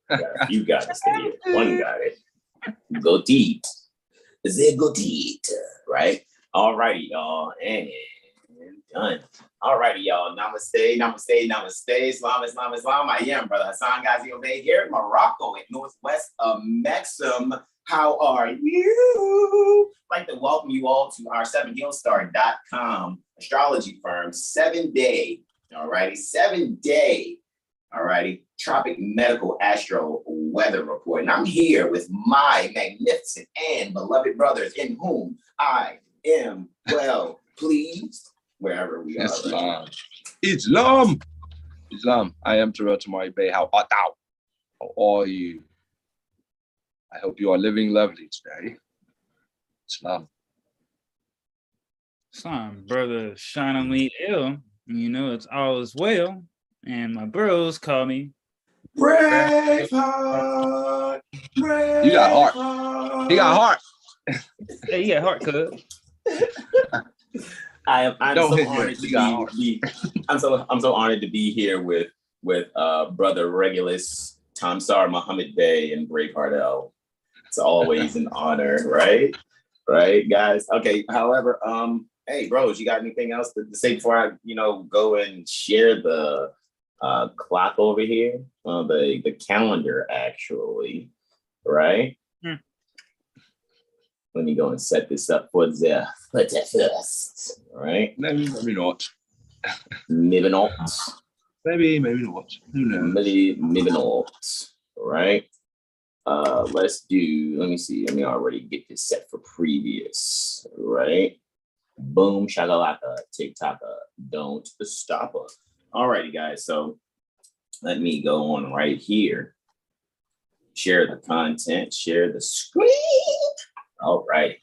got a few guys stay here. One guy, Gotit. They Gotit, right? Alrighty, y'all. And done. Alrighty, y'all. Namaste, namaste, namaste. Islam. I am Brother Hassan Ghazi Obey here in Morocco at northwest of Maxim. How are you? I'd like to welcome you all to our 7HealStar.com astrology firm 7-day. Alrighty, 7-day. Alrighty, Tropic Medical Astro Weather Report. And I'm here with my magnificent and beloved brothers in whom I am well pleased wherever we are. Islam. Islam. Islam. I am Terrell Tamari Bey. How art thou? How are you? I hope you are living lovely today. Islam. Islam, brother Sean Lee Ill. You know, it's all is well. And my bros call me Braveheart. You got heart. He got heart. Hey, you got heart, cuz. I'm so honored to be here with brother Regulus, Tamsar Muhammad Bey, and Braveheart L. It's always an honor, right? Right, guys. Okay. However, hey, bros, you got anything else to say before I, go and share the clock over here? The calendar, actually, right? Let me go and set this up for the first, right? Maybe not. Maybe not. Maybe not. Who knows? Maybe not. Right. Let me see. Let me already get this set for previous, right? Boom, shagalaka, tick-tocka, don't stop us. Alrighty, guys. So let me go on right here. Share the content, share the screen. All right.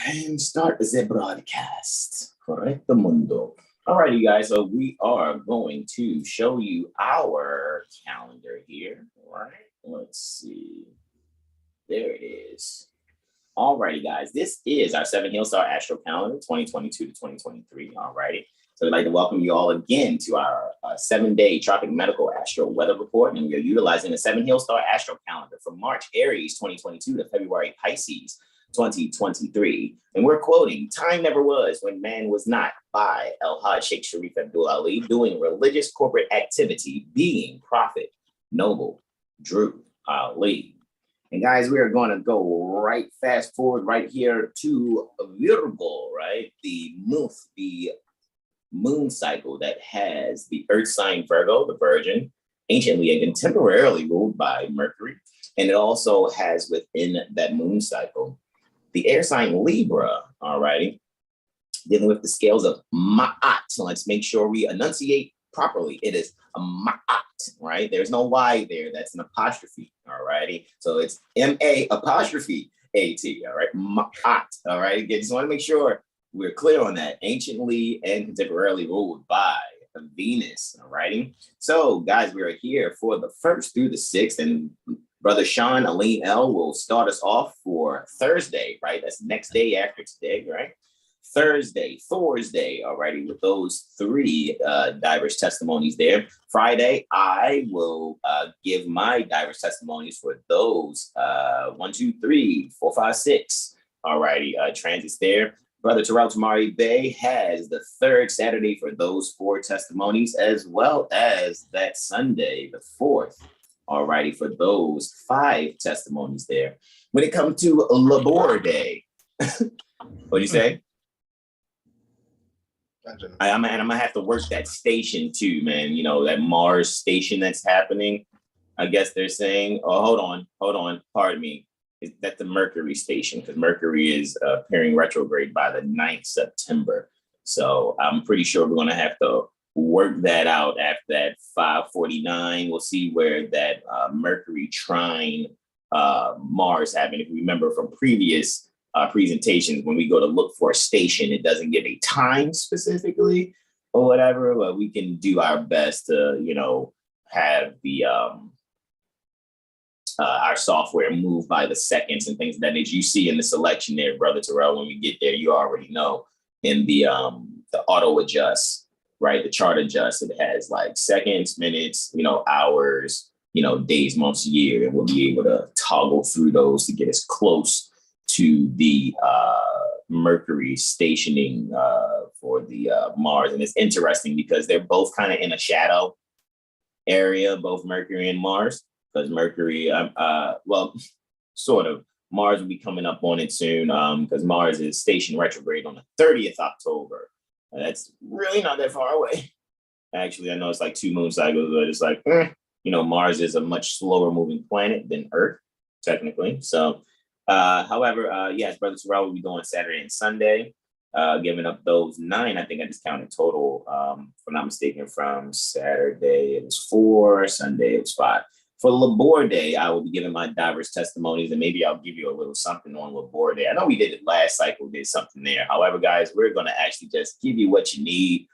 And start the broadcast. Correcto mundo. All right, you guys. So we are going to show you our calendar here. All right. Let's see. There it is. All righty, guys. This is our 7HealStar Astro Calendar 2022 to 2023. All righty. So we'd like to welcome you all again to our 7-day Tropic Medical Astro Weather Report. And we are utilizing the 7HealStar Astro Calendar from March Aries 2022 to February Pisces 2023. And we're quoting, "Time never was when man was not," by El-Hajj Sheikh Sharif Abdul Ali, doing religious corporate activity, being prophet, noble, Drew Ali. And guys, we are going to go right fast forward right here to Virgo, right? The moon cycle that has the earth sign Virgo, the Virgin, anciently and contemporarily ruled by Mercury. And it also has within that moon cycle the air sign Libra, all righty, dealing with the scales of Ma'at. So let's make sure we enunciate properly. It is a Ma'at, right? There's no Y there. That's an apostrophe, all righty? So it's M-A apostrophe A-T, all right? Ma'at, all right? Again, just want to make sure we're clear on that. Anciently and contemporarily ruled by Venus, all righty? So, guys, we are here for the 1st through the 6th, and Brother Sean Alim L will start us off for Thursday, right? That's next day after today, right? Thursday, all righty, with those 3 diverse testimonies there. Friday, I will give my diverse testimonies for those 1, 2, 3, 4, 5, 6, all righty, transits there. Brother Terrell Tamari Bey has the 3rd Saturday for those 4 testimonies, as well as that Sunday, the 4th, all righty, for those 5 testimonies there. When it comes to Labor Day, what do you say? I'm gonna have to work that station too, man. That Mars station that's happening. I guess they're saying, oh, hold on, pardon me. That's the Mercury station, because Mercury is appearing retrograde by the 9th September. So I'm pretty sure we're gonna have to work that out after that 5:49. We'll see where that Mercury trine Mars happened. If you remember from previous presentations, when we go to look for a station, it doesn't give a time specifically or whatever, but we can do our best to, have the our software move by the seconds and things of that nature. You see in the selection there, Brother Terrell, when we get there, you already know in the auto adjust, right? The chart adjust, it has like seconds, minutes, hours, days, months, year, and we'll be able to toggle through those to get us close to the Mercury stationing for the Mars. And it's interesting because they're both kind of in a shadow area, both Mercury and Mars, because Mercury, sort of, Mars will be coming up on it soon because Mars is stationed retrograde on the 30th October. That's really not that far away. Actually, I know it's like 2 moon cycles, but it's like, Mars is a much slower moving planet than Earth, technically. So, however, yes, Brother Terrell will be going Saturday and Sunday, giving up those 9. I think I just counted total, if I'm not mistaken, from Saturday it was 4, Sunday it was 5. For Labor Day, I will be giving my diverse testimonies, and maybe I'll give you a little something on Labor Day. I know we did it last cycle, did something there. However, guys, we're going to actually just give you what you need.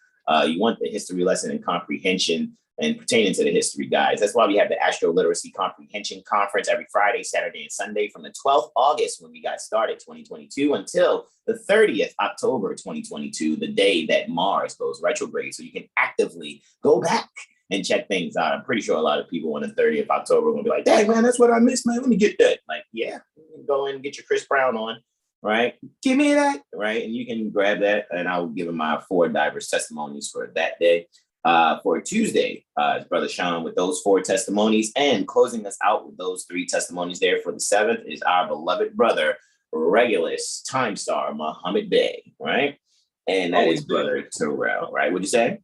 You want the history lesson and comprehension and pertaining to the history, guys. That's why we have the AstroLiteracy Comprehension Conference every Friday, Saturday, and Sunday from the 12th August when we got started, 2022, until the 30th October, 2022, the day that Mars goes retrograde. So you can actively go back and check things out. I'm pretty sure a lot of people on the 30th October are going to be like, dang, man, that's what I missed, man. Let me get that. Like, yeah, go in and get your Chris Brown on, right? Give me that, right? And you can grab that, and I will give him my 4 diverse testimonies for that day. For Tuesday, Brother Sean with those 4 testimonies, and closing us out with those 3 testimonies there for the 7th is our beloved brother, Regulus Time Star Muhammad Bey, right? And that is Brother Terrell, right? What'd you say?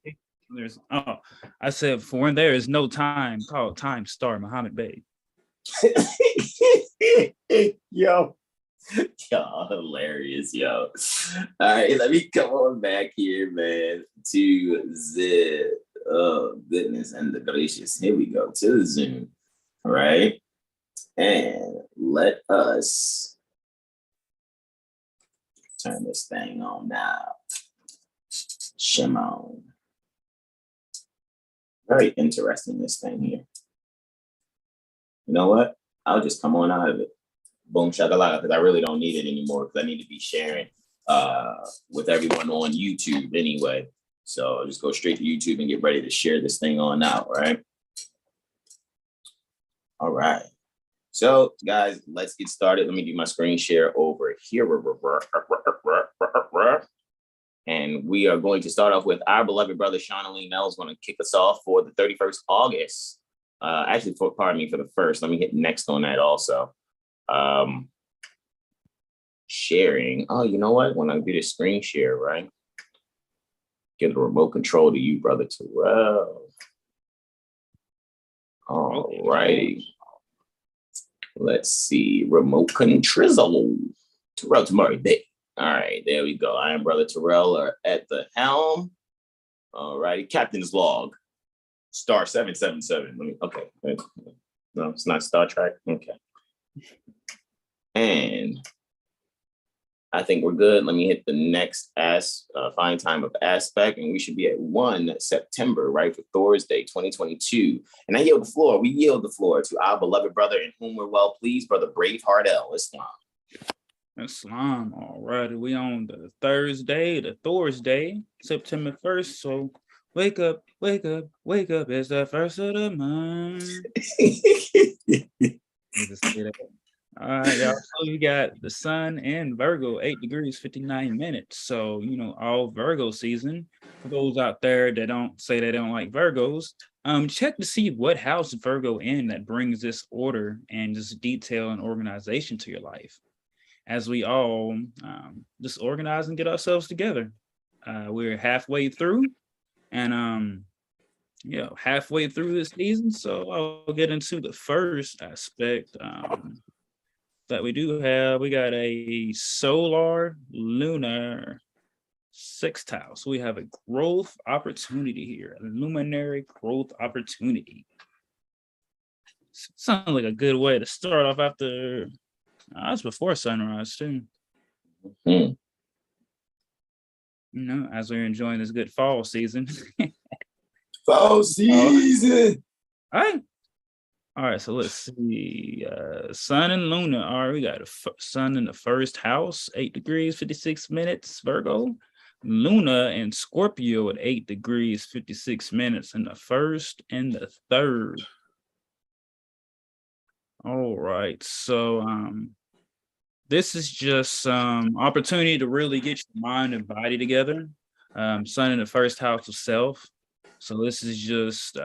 I said, for when there is no time, called Time Star Muhammad Bey. Yo, hilarious, yo. All right, let me come on back here, man, to the goodness and the gracious. Here we go to the Zoom, all right? And let us turn this thing on now. Shimon. Very interesting, this thing here. You know what? I'll just come on out of it. Boom shakalaka, because I really don't need it anymore because I need to be sharing with everyone on YouTube anyway. So I'll just go straight to YouTube and get ready to share this thing on out, right? All right. So guys, let's get started. Let me do my screen share over here. And we are going to start off with our beloved brother, Sean Alim Mel is going to kick us off for the 31st August. Actually, pardon me, for the 1st. Let me hit next on that also. Sharing. Oh, you know what? When I do the screen share, right? Give the remote control to you, Brother Terrell. All righty. Let's see. Remote control. Terrell tomorrow day. All right, there we go. I am Brother Terrell at the helm. All righty. Captain's log. Star 777. Okay. No, it's not Star Trek. Okay. And I think we're good. Let me hit the next fine time of aspect, and we should be at 1 September, right, for Thor's Day 2022. And I yield the floor. We yield the floor to our beloved brother in whom we're well pleased, Brother Braveheart L. Islam. All right. We on the Thursday, the Thor's Day, September 1st. So wake up, wake up, wake up. It's the 1st of the month. All right, y'all. So you got the sun in Virgo, 8 degrees, 59 minutes. So, all Virgo season. For those out there that don't say they don't like Virgos, check to see what house Virgo in that brings this order and just detail and organization to your life. As we all just organize and get ourselves together. We're halfway through, and halfway through this season. So I'll get into the first aspect that we do have. We got a solar lunar sextile. So we have a growth opportunity here, a luminary growth opportunity. Sounds like a good way to start off after. It's before sunrise too. Mm-hmm. As we're enjoying this good fall season. Fall season. All right, so let's see. Sun and Luna. All right, we got a sun in the 1st house, 8 degrees, 56 minutes, Virgo. Luna in Scorpio at 8 degrees, 56 minutes in the 1st and the 3rd. All right. So this is just some opportunity to really get your mind and body together. Sun in the first house of self. So this is just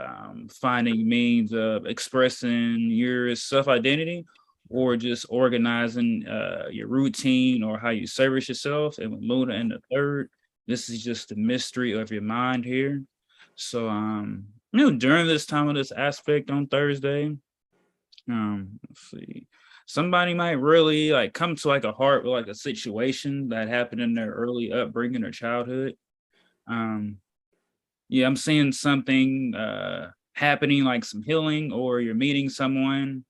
finding means of expressing your self-identity or just organizing your routine or how you service yourself. And with Luna in the third, this is just the mystery of your mind here. So during this time of this aspect on Thursday, let's see. Somebody might really like come to like a heart with like a situation that happened in their early upbringing or childhood. Yeah, I'm seeing something happening, like some healing, or you're meeting someone,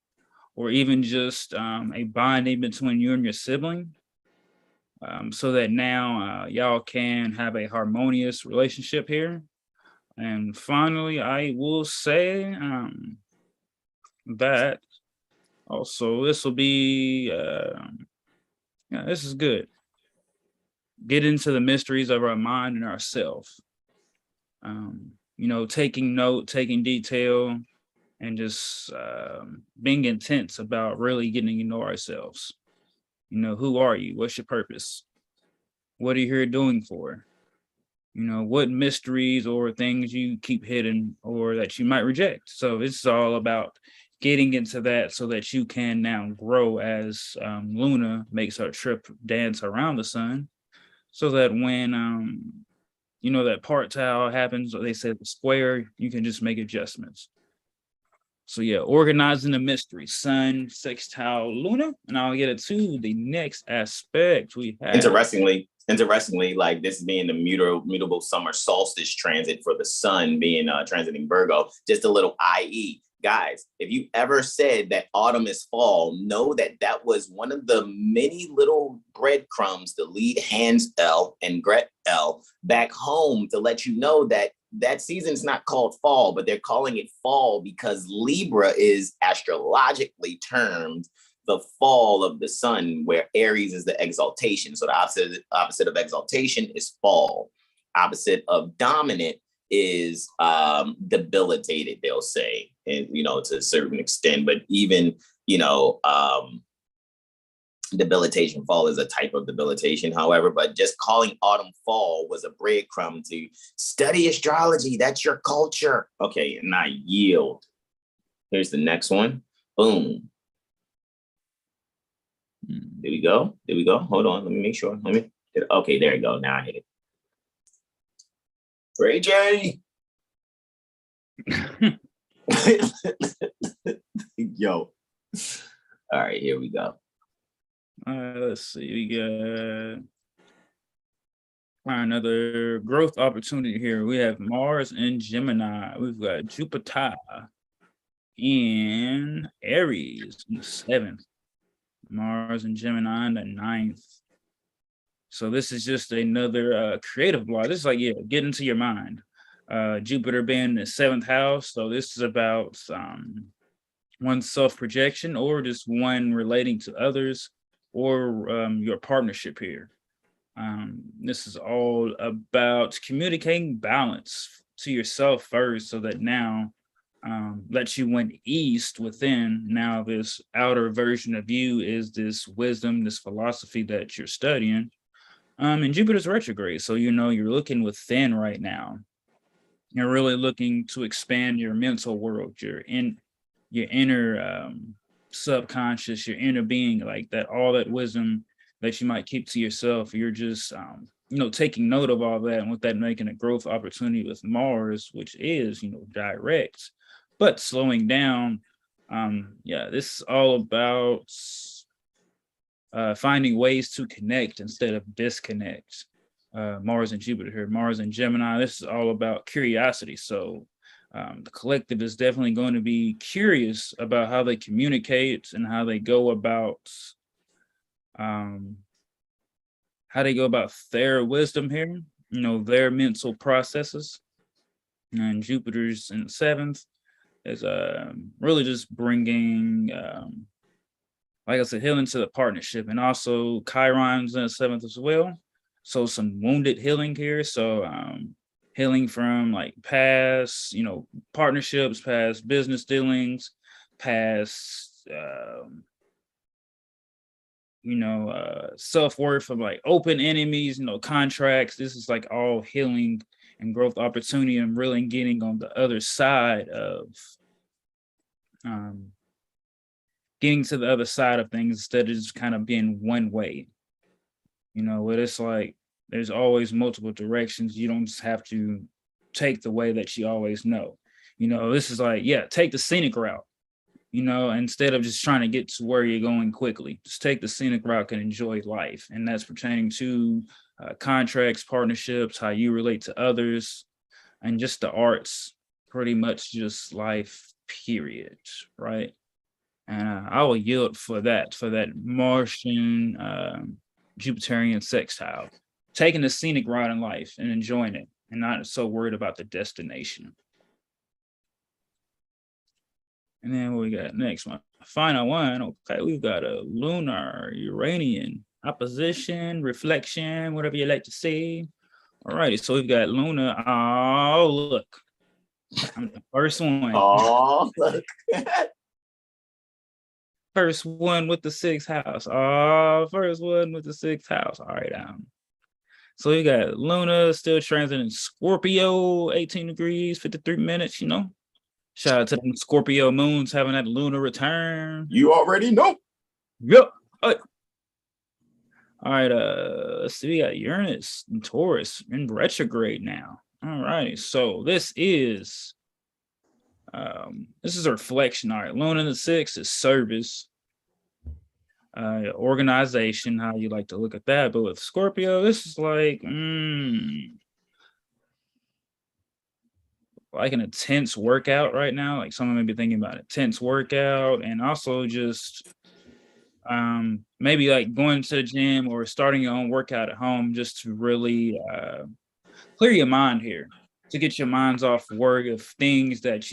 or even just a bonding between you and your sibling, so that now y'all can have a harmonious relationship here. And finally, I will say that also this will be, yeah, this is good. Get into the mysteries of our mind and ourself. Taking note, taking detail, and just being intense about really getting to know ourselves. Who are you? What's your purpose? What are you here doing for? What mysteries or things you keep hidden or that you might reject. So it's all about getting into that so that you can now grow as Luna makes her trip dance around the sun, so that when that part tile happens, or they say the square, you can just make adjustments. So yeah, organizing the mystery, Sun, sextile, Luna, and I'll get it to the next aspect we have. Interestingly, like this being the mutable summer solstice transit for the Sun being transiting Virgo, just a little IE. Guys, if you ever said that autumn is fall, know that that was one of the many little breadcrumbs to lead Hans L. and Gret L. back home to let you know that that season's not called fall, but they're calling it fall because Libra is astrologically termed the fall of the sun, where Aries is the exaltation. So the opposite of exaltation is fall. Opposite of dominant is debilitated, they'll say, and to a certain extent. But even debilitation, fall is a type of debilitation, however, but just calling autumn fall was a breadcrumb to study astrology. That's your culture. Okay, and I yield. Here's the next one. Boom. There we go. Hold on, let me make sure. Okay, there you go. Now I hit it. Ray J. Yo. All right, here we go. Let's see. We got another growth opportunity here. We have Mars in Gemini. We've got Jupiter in Aries in the 7th. Mars and Gemini in the 9th. So this is just another creative block. This is like, yeah, get into your mind. Jupiter being the 7th house. So this is about one's self-projection or just one relating to others or your partnership here. This is all about communicating balance to yourself first, so that now that you went east within, now this outer version of you is this wisdom, this philosophy that you're studying. And Jupiter's retrograde, so you're looking within right now. You're really looking to expand your mental world, your inner subconscious, your inner being, like that, all that wisdom that you might keep to yourself. You're just taking note of all that, and with that making a growth opportunity with Mars, which is direct, but slowing down. This is all about finding ways to connect instead of disconnect. Mars and Jupiter here, Mars and Gemini, this is all about curiosity. So the collective is definitely going to be curious about how they communicate and how they go about their wisdom here, their mental processes. And Jupiter's in the 7th is really just bringing, like I said, healing to the partnership. And also Chiron's in the 7th as well. So some wounded healing here. So healing from like past, partnerships, past business dealings, past self-worth from like open enemies, contracts. This is like all healing and growth opportunity and really getting on the other side of getting to the other side of things instead of just kind of being one way. What it's like there's always multiple directions. You don't just have to take the way that you always know. This is like, take the scenic route, instead of just trying to get to where you're going quickly. Just take the scenic route and enjoy life. And that's pertaining to contracts, partnerships, how you relate to others, and just the arts, pretty much just life, period, right? And I will yield for that Martian Jupiterian sextile, taking the scenic route in life and enjoying it and not so worried about the destination. And then what we got next one? Final one. Okay, we've got a lunar, Uranian, opposition, reflection, whatever you like to say. All righty, so we've got Luna. Oh, look. I'm the first one. Oh, look. First one with the sixth house. Oh, first one with the sixth house. All right. So we got Luna still transiting Scorpio, 18 degrees, 53 minutes, Shout out to them Scorpio moons having that lunar return. You already know. Yep. All right. Let's see. We got Uranus and Taurus in retrograde now. All right. So this is a reflection. All right. Luna in the sixth is service, organization, how you like to look at that. But with Scorpio, this is like an intense workout right now. Like someone may be thinking about intense workout, and also just maybe like going to the gym or starting your own workout at home just to really clear your mind here, to get your minds off work of things that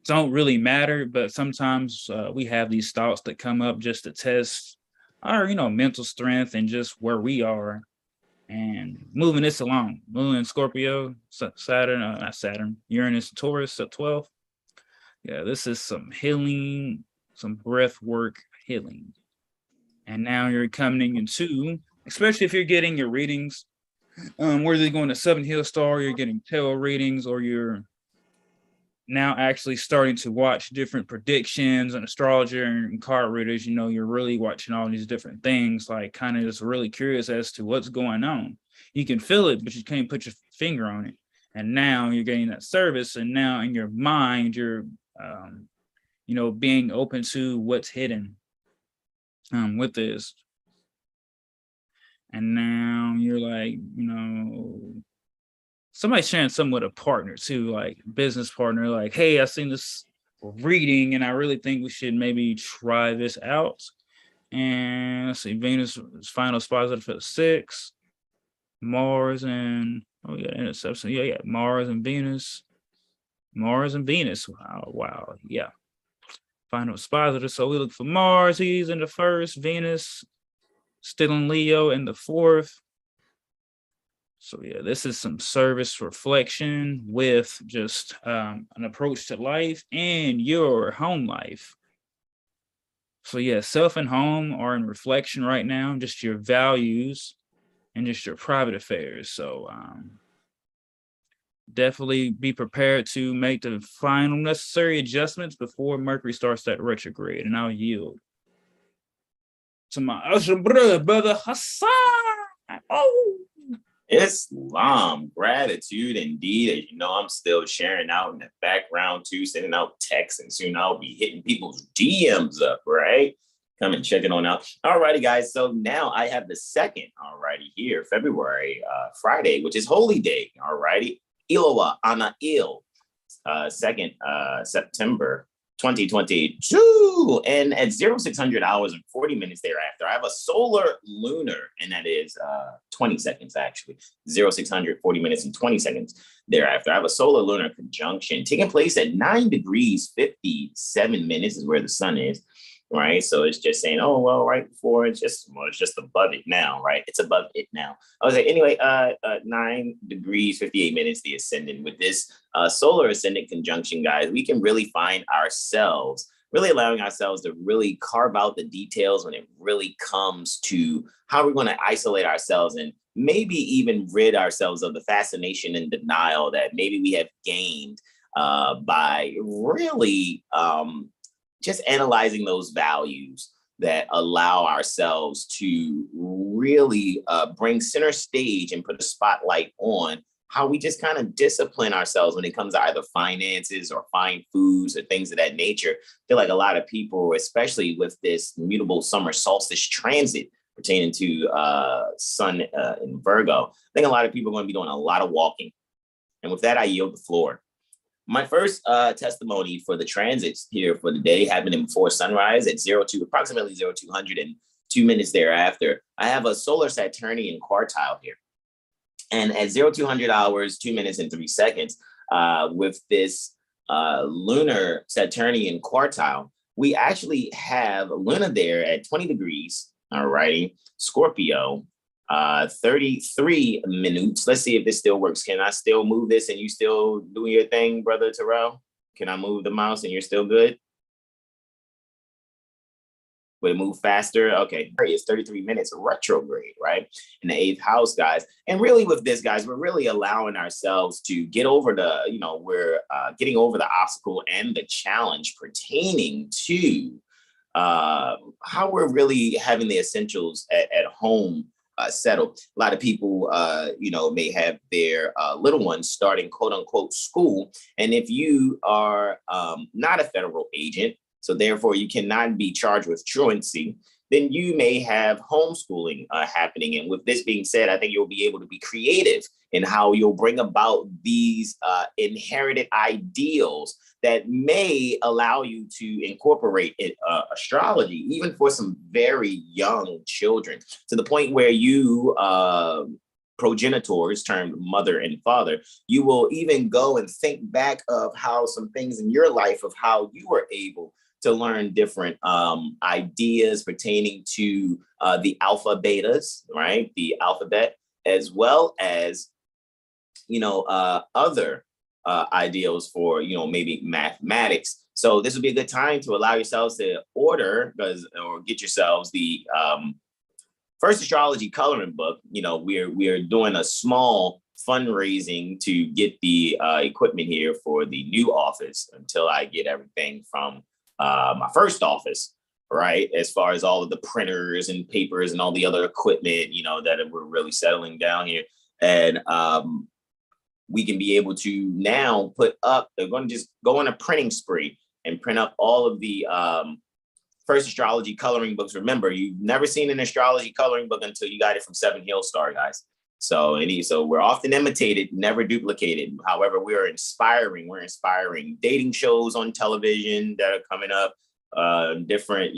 don't really matter. But sometimes we have these thoughts that come up just to test our mental strength and just where we are. And moving this along, Moon and Scorpio, not Saturn, Uranus, Taurus at 12. Yeah, this is some healing, some breath work healing. And now you're coming into, especially if you're getting your readings, whether you're going to 7HealStar, you're getting tarot readings, or you're now actually starting to watch different predictions and astrologer and card readers, you're really watching all these different things, like kind of just really curious as to what's going on. You can feel it, but you can't put your finger on it. And now you're getting that service. And now in your mind, you're, being open to what's hidden with this. And now you're like, somebody's sharing something with a partner too, like business partner, like, hey, I seen this reading and I really think we should maybe try this out. And let's see, Venus is final positive for the 6. Mars and interception. Yeah, Mars and Venus. Wow. Yeah. Final positive. So we look for Mars. He's in the 1st. Venus still in Leo in the 4th. So yeah, this is some service reflection with just an approach to life and your home life. So yeah, self and home are in reflection right now, just your values and just your private affairs. So definitely be prepared to make the final necessary adjustments before Mercury starts that retrograde. And I'll yield to my brother Hassan. Oh. Islam, gratitude indeed. As you know, I'm still sharing out in the background too, sending out texts, and soon I'll be hitting people's DMs up, right? Come and check it on out. All righty, guys. So now I have the 2nd, all righty, here, February, Friday, which is Holy Day, all righty. Ilowa Ana Il, 2nd September 2022. And at 0600 hours and 40 minutes thereafter, I have a solar lunar, and that is 20 seconds actually. 0600, 40 minutes and 20 seconds thereafter. I have a solar lunar conjunction taking place at 9 degrees 57 minutes is where the sun is. right? So it's just saying, oh, well, right before it's just above it now, right? It's above it now. I was like, anyway, 9 degrees, 58 minutes, the ascendant. With this solar ascendant conjunction, guys, we can really find ourselves, really allowing ourselves to really carve out the details when it really comes to how we're going to isolate ourselves and maybe even rid ourselves of the fascination and denial that maybe we have gained by really just analyzing those values that allow ourselves to really bring center stage and put a spotlight on how we just kind of discipline ourselves when it comes to either finances or fine foods or things of that nature. I feel like a lot of people, especially with this mutable summer solstice transit pertaining to Sun in Virgo, I think a lot of people are going to be doing a lot of walking. And with that, I yield the floor. My first testimony for the transits here for the day happening before sunrise at approximately 0200 and 2 minutes thereafter. I have a solar Saturnian quartile here. And at 0200 hours, 2 minutes and 3 seconds, with this lunar Saturnian quartile, we actually have Luna there at 20 degrees, all righty, Scorpio, 33 minutes. Let's see if this still works. Can I still move this and you still doing your thing, Brother Terrell? Can I move the mouse and you're still good? Would it move faster? Okay, it's 33 minutes retrograde, right? In the 8th house, guys. And really with this, guys, we're really allowing ourselves to get over we're getting over the obstacle and the challenge pertaining to how we're really having the essentials at home settled. A lot of people, may have their little ones starting quote unquote school. And if you are not a federal agent, so therefore you cannot be charged with truancy, then you may have homeschooling happening. And with this being said, I think you'll be able to be creative in how you'll bring about these inherited ideals that may allow you to incorporate astrology, even for some very young children, to the point where you progenitors termed mother and father, you will even go and think back of how some things in your life of how you were able to learn different ideas pertaining to the alpha betas, right? The alphabet, as well as, other ideals for, maybe mathematics. So this would be a good time to allow yourselves to order or get yourselves the First Astrology coloring book. We're doing a small fundraising to get the equipment here for the new office until I get everything from my first office, right? As far as all of the printers and papers and all the other equipment, that we're really settling down here. And we can be able to now put up, they're going to just go on a printing spree and print up all of the First Astrology coloring books. Remember, you've never seen an astrology coloring book until you got it from 7HealStar, guys. So we're often imitated, never duplicated. However, we're inspiring dating shows on television that are coming up, different,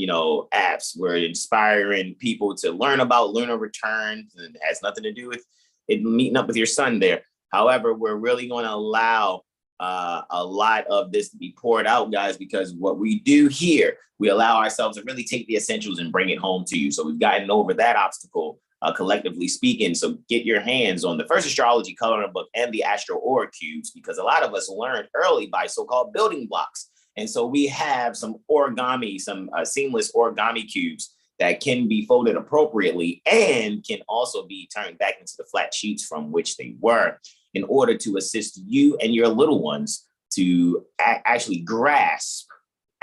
apps. We're inspiring people to learn about lunar returns, and it has nothing to do with it meeting up with your son there. However, we're really going to allow a lot of this to be poured out, guys, because what we do here, we allow ourselves to really take the essentials and bring it home to you. So we've gotten over that obstacle, collectively speaking. So get your hands on the First Astrology coloring book and the Astro Aura cubes, because a lot of us learned early by so-called building blocks. And so we have some origami, some seamless origami cubes that can be folded appropriately and can also be turned back into the flat sheets from which they were, in order to assist you and your little ones to actually grasp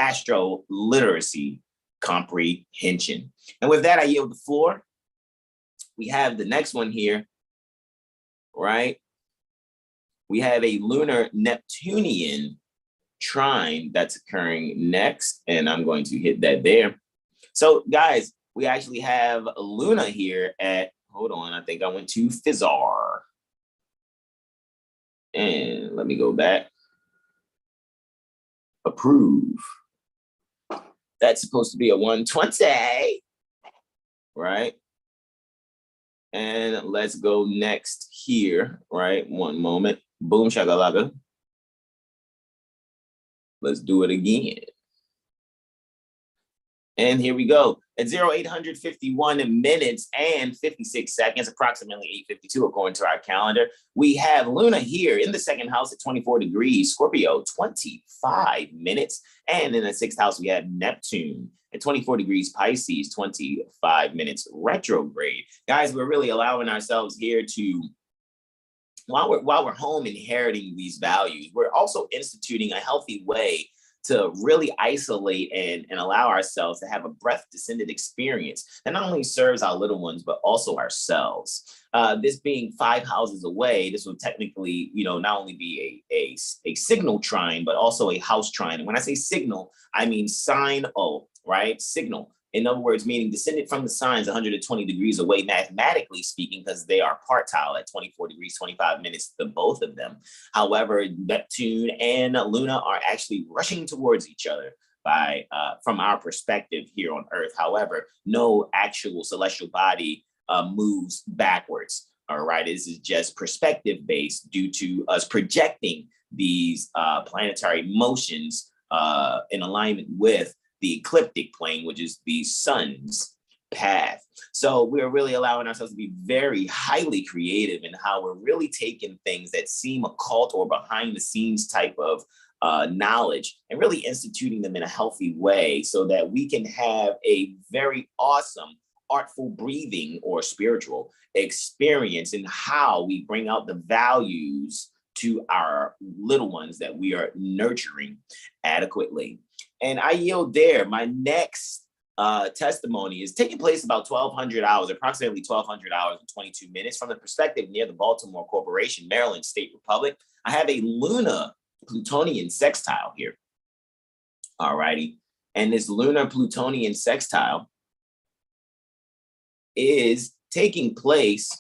AstroLiteracy comprehension. And with that, I yield the floor. We have the next one here, right? We have a lunar Neptunian trine that's occurring next, and I'm going to hit that there. So guys, we actually have Luna here at, hold on, I think I went to Fizar. And let me go back. Approve. That's supposed to be a 120, right? And let's go next here, right? One moment. Boom, shakalaka. Let's do it again. And here we go. At 0851 minutes and 56 seconds, approximately 8:52 according to our calendar, we have Luna here in the second house at 24 degrees, Scorpio, 25 minutes. And in the sixth house, we have Neptune at 24 degrees, Pisces, 25 minutes, retrograde. Guys, we're really allowing ourselves here to, while we're home inheriting these values, we're also instituting a healthy way to really isolate and allow ourselves to have a breath-descended experience that not only serves our little ones, but also ourselves. This being 5 houses away, this will technically, not only be a signal trine, but also a house trine. And when I say signal, I mean sign O, right? Signal. In other words, meaning descended from the signs 120 degrees away, mathematically speaking, because they are partile at 24 degrees, 25 minutes, the both of them. However, Neptune and Luna are actually rushing towards each other from our perspective here on Earth. However, no actual celestial body moves backwards. All right, this is just perspective based due to us projecting these planetary motions in alignment with the ecliptic plane, which is the sun's path. So we're really allowing ourselves to be very highly creative in how we're really taking things that seem occult or behind the scenes type of knowledge and really instituting them in a healthy way so that we can have a very awesome artful breathing or spiritual experience in how we bring out the values to our little ones that we are nurturing adequately. And I yield there. My next testimony is taking place about 1,200 hours, approximately 1,200 hours and 22 minutes from the perspective near the Baltimore Corporation, Maryland State Republic. I have a Luna Plutonian sextile here. All righty. And this lunar Plutonian sextile is taking place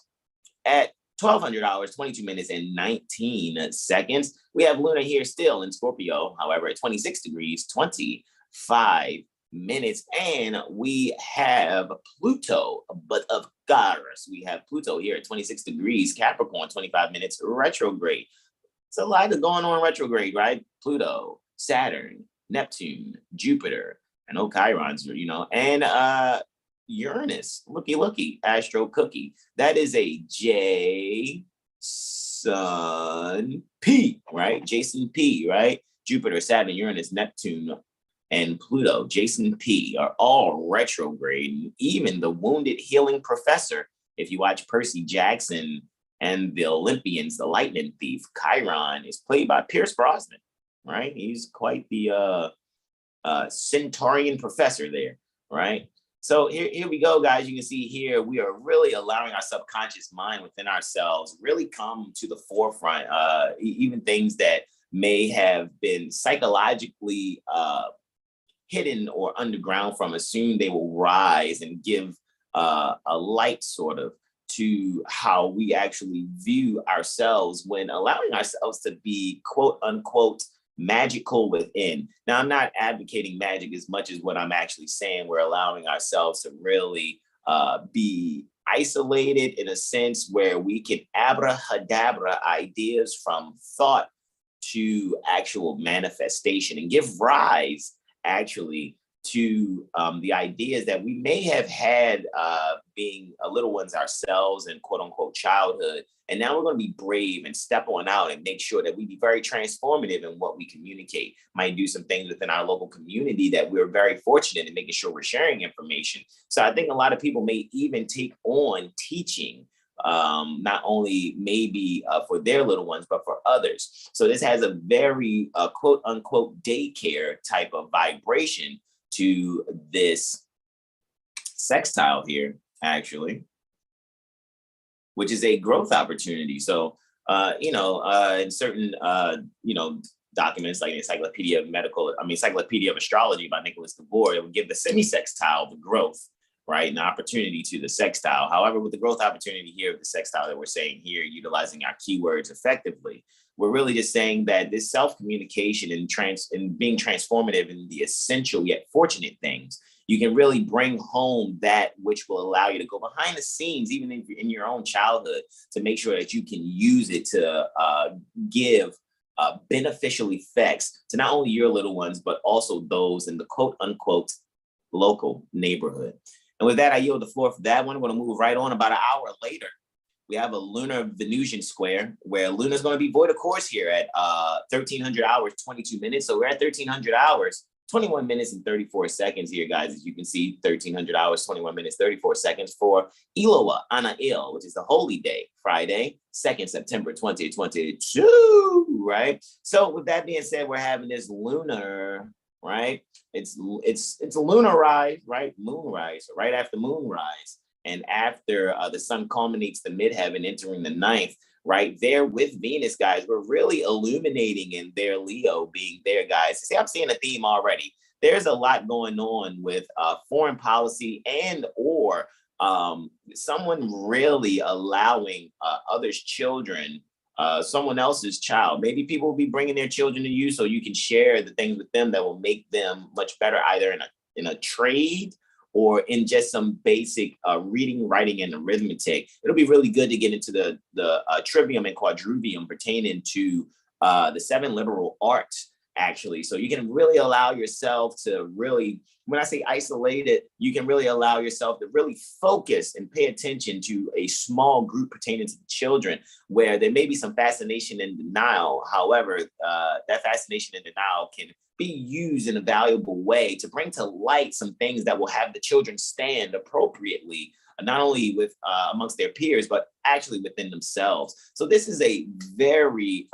at 1,200 hours, 22 minutes, and 19 seconds. We have Luna here still in Scorpio, however, at 26 degrees, 25 minutes. And we have Pluto, but of Goddess. We have Pluto here at 26 degrees, Capricorn, 25 minutes, retrograde. It's a lot going on retrograde, right? Pluto, Saturn, Neptune, Jupiter, and Chirons, and Uranus, looky, Astro Cookie. That is a J Sun P, right? Jason P, right? Jupiter, Saturn, Uranus, Neptune, and Pluto, Jason P, are all retrograde. Even the wounded healing professor, if you watch Percy Jackson and the Olympians, the lightning thief, Chiron, is played by Pierce Brosnan, right? He's quite the Centaurian professor there, right? So here we go, guys. You can see here, we are really allowing our subconscious mind within ourselves really come to the forefront. Even things that may have been psychologically hidden or underground from us, soon they will rise and give a light sort of to how we actually view ourselves when allowing ourselves to be quote unquote magical within. Now, I'm not advocating magic as much as what I'm actually saying. We're allowing ourselves to really be isolated in a sense where we can abracadabra ideas from thought to actual manifestation and give rise actually to the ideas that we may have had being little ones ourselves in quote unquote childhood. And now we're going to be brave and step on out and make sure that we be very transformative in what we communicate. Might do some things within our local community that we're very fortunate in making sure we're sharing information. So I think a lot of people may even take on teaching, not only maybe for their little ones, but for others. So this has a very quote unquote daycare type of vibration to this sextile here, actually, which is a growth opportunity. So, in certain, documents like the Encyclopedia of Astrology by Nicholas Gabor, it would give the semi-sextile the growth, right? An opportunity to the sextile. However, with the growth opportunity here, the sextile that we're saying here, utilizing our keywords effectively, we're really just saying that this self-communication and being transformative in the essential yet fortunate things, you can really bring home that which will allow you to go behind the scenes, even in your own childhood, to make sure that you can use it to give beneficial effects to not only your little ones, but also those in the quote unquote local neighborhood. And with that, I yield the floor for that one. I'm going to move right on. About an hour later, we have a lunar Venusian square where Luna's going to be void of course here at 1300 hours, 22 minutes. So we're at 1300 hours, 21 minutes and 34 seconds here, guys. As you can see, 1300 hours, 21 minutes, 34 seconds for Iloa Ana Il, which is the holy day, Friday, 2nd September 2022, right? So with that being said, we're having this lunar, right? It's a lunar rise, right? Moonrise, right after moonrise. And after the sun culminates the midheaven, entering the 9th, right there with Venus, guys, we're really illuminating in their Leo being there, guys. See, I'm seeing a theme already. There's a lot going on with foreign policy and or someone really allowing others' children, someone else's child. Maybe people will be bringing their children to you so you can share the things with them that will make them much better, either in a trade or in just some basic reading, writing, and arithmetic. It'll be really good to get into the trivium and quadrivium pertaining to the 7 liberal arts, actually. So you can really allow yourself to really, when I say isolated, you can really allow yourself to really focus and pay attention to a small group pertaining to the children, where there may be some fascination and denial. However, that fascination and denial can be used in a valuable way to bring to light some things that will have the children stand appropriately, not only with amongst their peers, but actually within themselves. So this is a very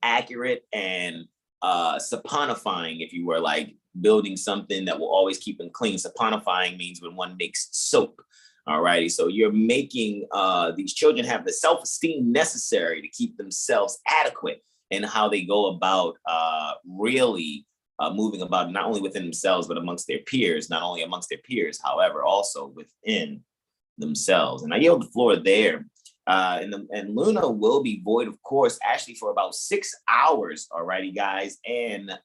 accurate and saponifying, if you were like building something that will always keep them clean. Saponifying means when one makes soap. All righty, so you're making these children have the self-esteem necessary to keep themselves adequate in how they go about really moving about, not only within themselves, but amongst their peers, not only amongst their peers, however, also within themselves. And I yield the floor there. And Luna will be void, of course, actually for about 6 hours, alrighty, guys, and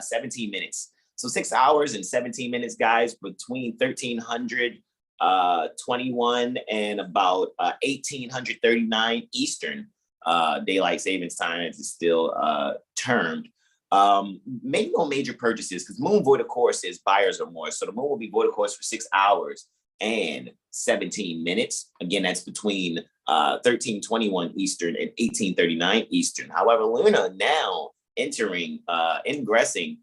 17 minutes. So 6 hours and 17 minutes, guys, between 1321 and about 1839 Eastern daylight savings time, as it's still termed. Make no major purchases, because moon void of course is buyer's remorse. So the moon will be void of course for 6 hours and 17 minutes. Again, that's between 1321 Eastern and 1839 Eastern. However, Luna now entering, ingressing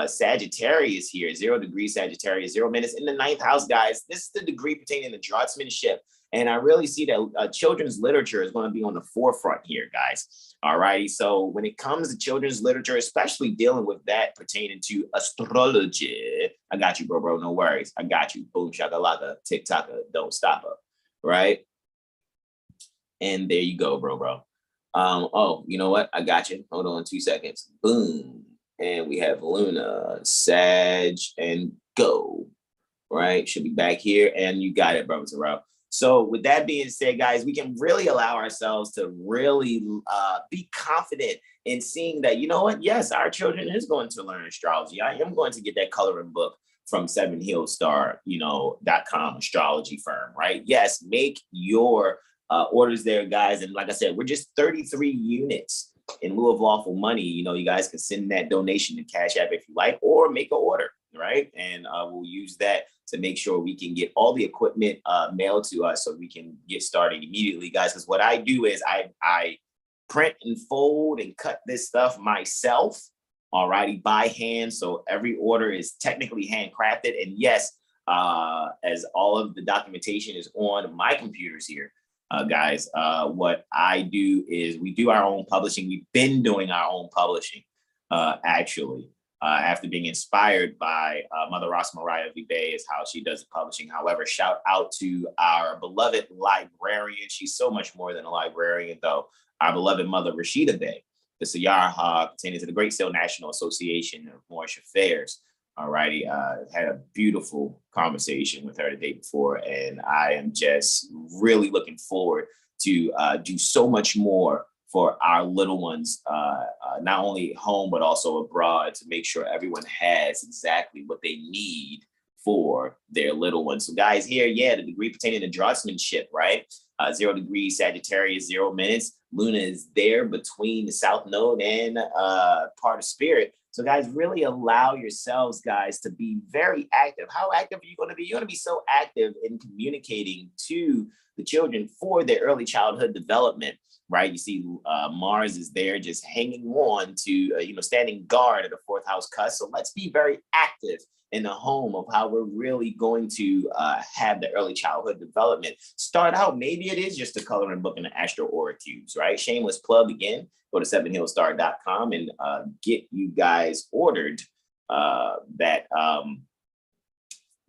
Sagittarius here, 0 degrees Sagittarius, 0 minutes in the 9th house, guys. This is the degree pertaining to draughtsmanship. And I really see that children's literature is going to be on the forefront here, guys. All righty. So when it comes to children's literature, especially dealing with that pertaining to astrology, I got you, bro. No worries. I got you. Boom, shakalaka, tick-tocka, don't stop her. Right? And there you go, bro. Oh, you know what? I got you. Hold on 2 seconds. Boom. And we have Luna, Sag, and go. Right? Should be back here. And you got it, brother Terrell. So with that being said, guys, we can really allow ourselves to really be confident in seeing that, you know what? Yes, our children is going to learn astrology. I am going to get that coloring book from 7HealStar.com astrology firm, right? Yes, make your orders there, guys. And like I said, we're just 33 units in lieu of lawful money. You know, you guys can send that donation to Cash App if you like, or make an order, right? And we'll use that to make sure we can get all the equipment mailed to us so we can get started immediately, guys. Because what I do is I print and fold and cut this stuff myself, alrighty, by hand. So every order is technically handcrafted. And yes, as all of the documentation is on my computers here, guys, what I do is we do our own publishing. We've been doing our own publishing, actually. After being inspired by Mother Ross Mariah Vibe is how she does the publishing. However, shout out to our beloved librarian. She's so much more than a librarian, though. Our beloved mother, Rashida Bey, the Sayarha, pertaining to the Great Seal National Association of Moorish Affairs. Alrighty, had a beautiful conversation with her the day before, and I am just really looking forward to do so much more for our little ones, not only home, but also abroad, to make sure everyone has exactly what they need for their little ones. So guys, here, yeah, the degree pertaining to draughtsmanship, right? 0 degrees Sagittarius, 0 minutes. Luna is there between the South Node and part of Spirit. So So guys, really allow yourselves, guys, to be very active. How active are you going to be? You're going to be so active in communicating to the children for their early childhood development, right? You see Mars is there just hanging on to, standing guard at the fourth house cusp. So let's be very active in the home of how we're really going to have the early childhood development. Start out, maybe it is just a coloring book and an Astro Aura Cubes, right? Shameless plug again, go to 7HealStar.com and get you guys ordered that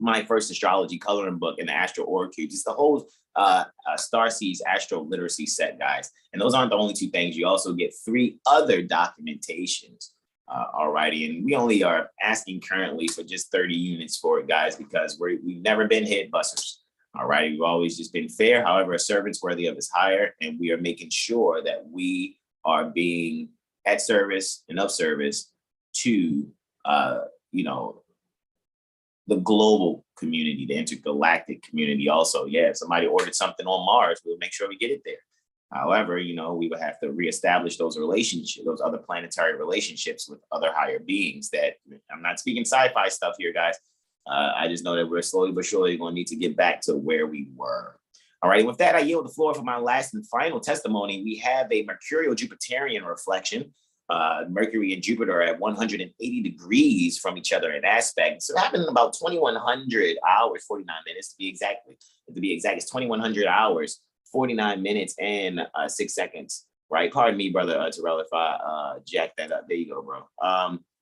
My First Astrology coloring book and the Astro Aura Cubes. It's the whole Starseeds AstroLiteracy set, guys. And those aren't the only two things. You also get 3 other documentations. Alrighty, and we only are asking currently for just 30 units for it, guys, because we've never been hit busters. Alrighty, we've always just been fair. However, a servant's worthy of his hire, and we are making sure that we are being at service and of service to, the global community, the intergalactic community. Also, if somebody ordered something on Mars, we'll make sure we get it there. However, we would have to reestablish those relationships, those other planetary relationships with other higher beings. That I'm not speaking sci-fi stuff here, guys. I just know that we're slowly but surely going to need to get back to where we were. All right. With that, I yield the floor for my last and final testimony. We have a Mercurial Jupiterian reflection. Mercury and Jupiter are at 180 degrees from each other in aspect. So it happened in about 2100 hours, 49 minutes to be exact. It's 2100 hours. 49 minutes and 6 seconds, right? Pardon me, brother Terrell, if I jack that up. There you go, bro.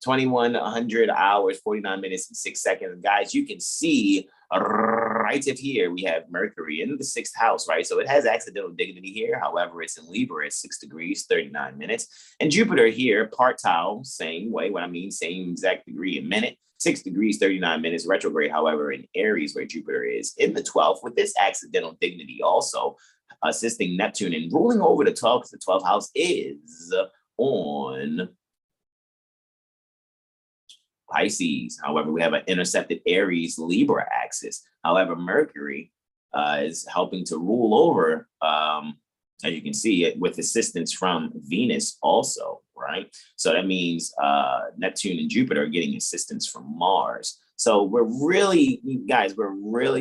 2100 hours, 49 minutes and 6 seconds. Guys, you can see right here, we have Mercury in the 6th house, right? So it has accidental dignity here. However, it's in Libra at 6 degrees, 39 minutes. And Jupiter here, partile, same way. What I mean, same exact degree in minute. 6 degrees, 39 minutes retrograde, however, in Aries, where Jupiter is in the 12th, with this accidental dignity also assisting Neptune and ruling over the 12th, because the 12th house is on Pisces. However, we have an intercepted Aries Libra axis. However, Mercury is helping to rule over, as you can see, it with assistance from Venus also, right? So that means Neptune and Jupiter are getting assistance from Mars. So we're really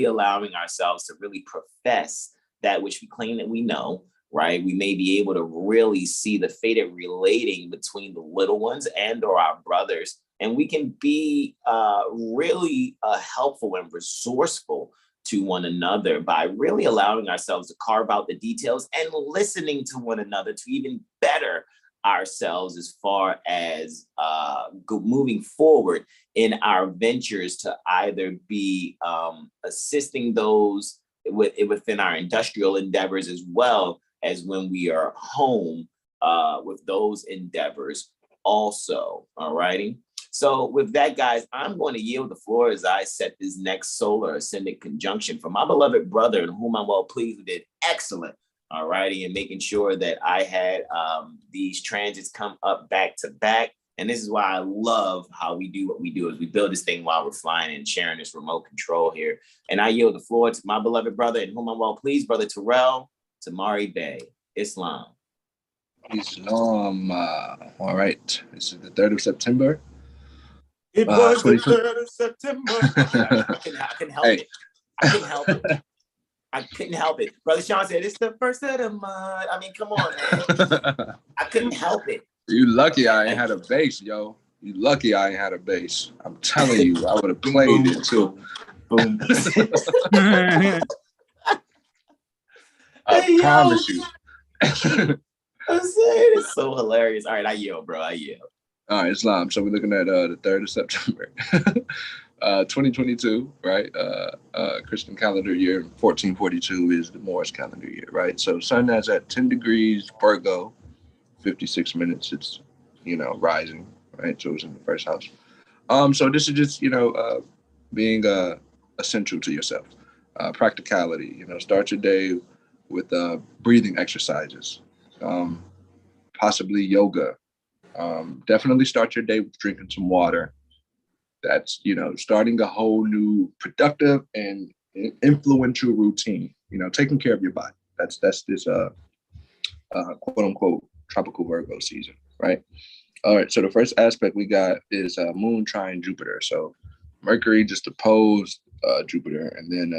allowing ourselves to really profess that which we claim that we know, right? We may be able to really see the fated relating between the little ones and or our brothers. And we can be really helpful and resourceful to one another by really allowing ourselves to carve out the details and listening to one another to even better ourselves as far as moving forward in our ventures to either be assisting those within our industrial endeavors, as well as when we are home with those endeavors also. All righty. So with that, guys, I'm going to yield the floor as I set this next solar ascendant conjunction for my beloved brother, in whom I'm well pleased, who did excellent. All righty. And making sure that I had these transits come up back to back. And this is why I love how we do what we do, is we build this thing while we're flying and sharing this remote control here. And I yield the floor to my beloved brother, in whom I'm well pleased, Brother Terrell Tamari Bey, Islam. Islam. All right. This is the 3rd of September. It was the 3rd of September. I couldn't help it. I couldn't help it. Brother Sean said, it's the first of the month. I mean, come on, man. I couldn't help it. You lucky I ain't had a bass, yo. You lucky I ain't had a bass. I'm telling you, I would have played it too. Boom. I promise you. I'm saying it's so hilarious. All right, I yield, bro. I yield. All right, Islam. So we're looking at the 3rd of September, 2022, right? Christian calendar year. 1442 is the Moor's calendar year, right? So Sun is at 10 degrees Virgo, 56 minutes. It's, rising, right? So it's in the 1st house. So this is just, being essential to yourself. Practicality, start your day with breathing exercises, possibly yoga. Definitely start your day with drinking some water. That's, starting a whole new productive and influential routine, taking care of your body. That's this quote unquote tropical Virgo season, right? All right, so the first aspect we got is Moon trine Jupiter. So Mercury just opposed Jupiter, and then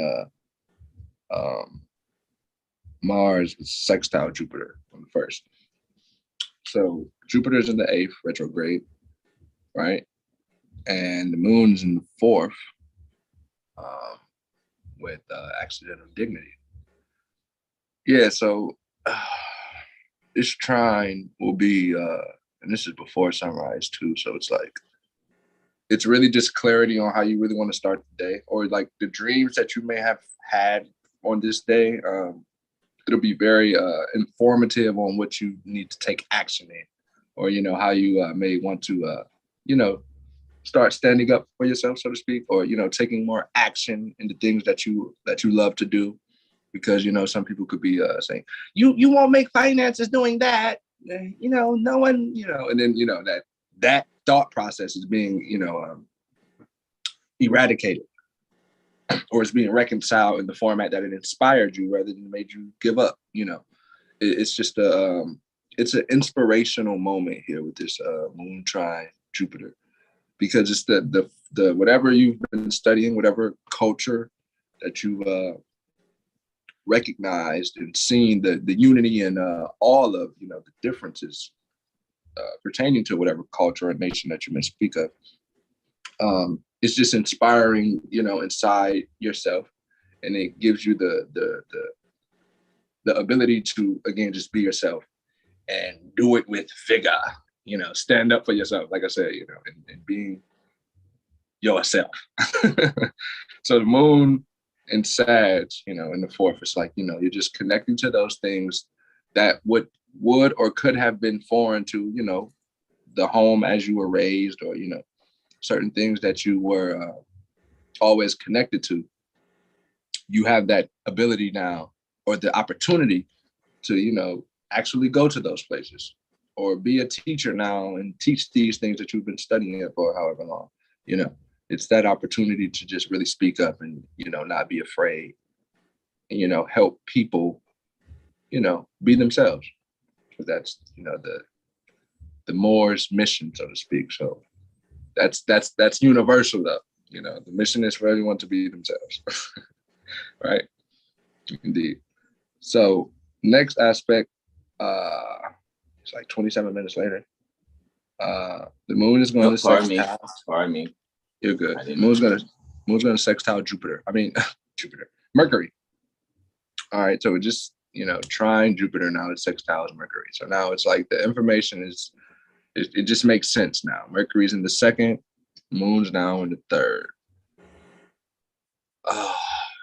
Mars is sextile Jupiter on the first. So Jupiter's in the 8th retrograde, right? And the Moon's in the 4th with accidental dignity. Yeah, so this trine will be, and this is before sunrise too, so it's like, it's really just clarity on how you really want to start the day, or like the dreams that you may have had on this day. It'll be very informative on what you need to take action in, or, you know, how you may want to, you know, start standing up for yourself, so to speak, or, you know, taking more action in the things that you love to do. Because, you know, some people could be saying, you won't make finances doing that. You know, no one, you know, and then, you know, that thought process is being, you know, eradicated, or it's being reconciled in the format that it inspired you rather than made you give up. You know, it's just it's an inspirational moment here with this Moon trine Jupiter, because it's the whatever you've been studying, whatever culture that you recognized and seen the unity and all of, you know, the differences pertaining to whatever culture or nation that you may speak of. It's just inspiring, you know, inside yourself, and it gives you the ability to, again, just be yourself and do it with vigor. You know, stand up for yourself, like I said, you know, and being yourself. So the Moon in Sag, you know, in the 4th, it's like, you know, you're just connecting to those things that would or could have been foreign to, you know, the home as you were raised, or, you know, certain things that you were always connected to. You have that ability now, or the opportunity to, you know, actually go to those places, or be a teacher now and teach these things that you've been studying for however long. You know, it's that opportunity to just really speak up and, you know, not be afraid, and, you know, help people, you know, be themselves. So that's, you know, the Moor's mission, so to speak. So that's universal though. You know, the mission is for everyone to be themselves. Right? Indeed. So next aspect, it's like 27 minutes later. The Moon is going to sextile. Pardon me. You're good. Moon's gonna sextile Jupiter. I mean, Jupiter, Mercury. All right, so it just, you know, trine Jupiter now, it sextiles Mercury. So now it's like the information is, it just makes sense now. Mercury's in the 2nd, Moon's now in the 3rd. Oh,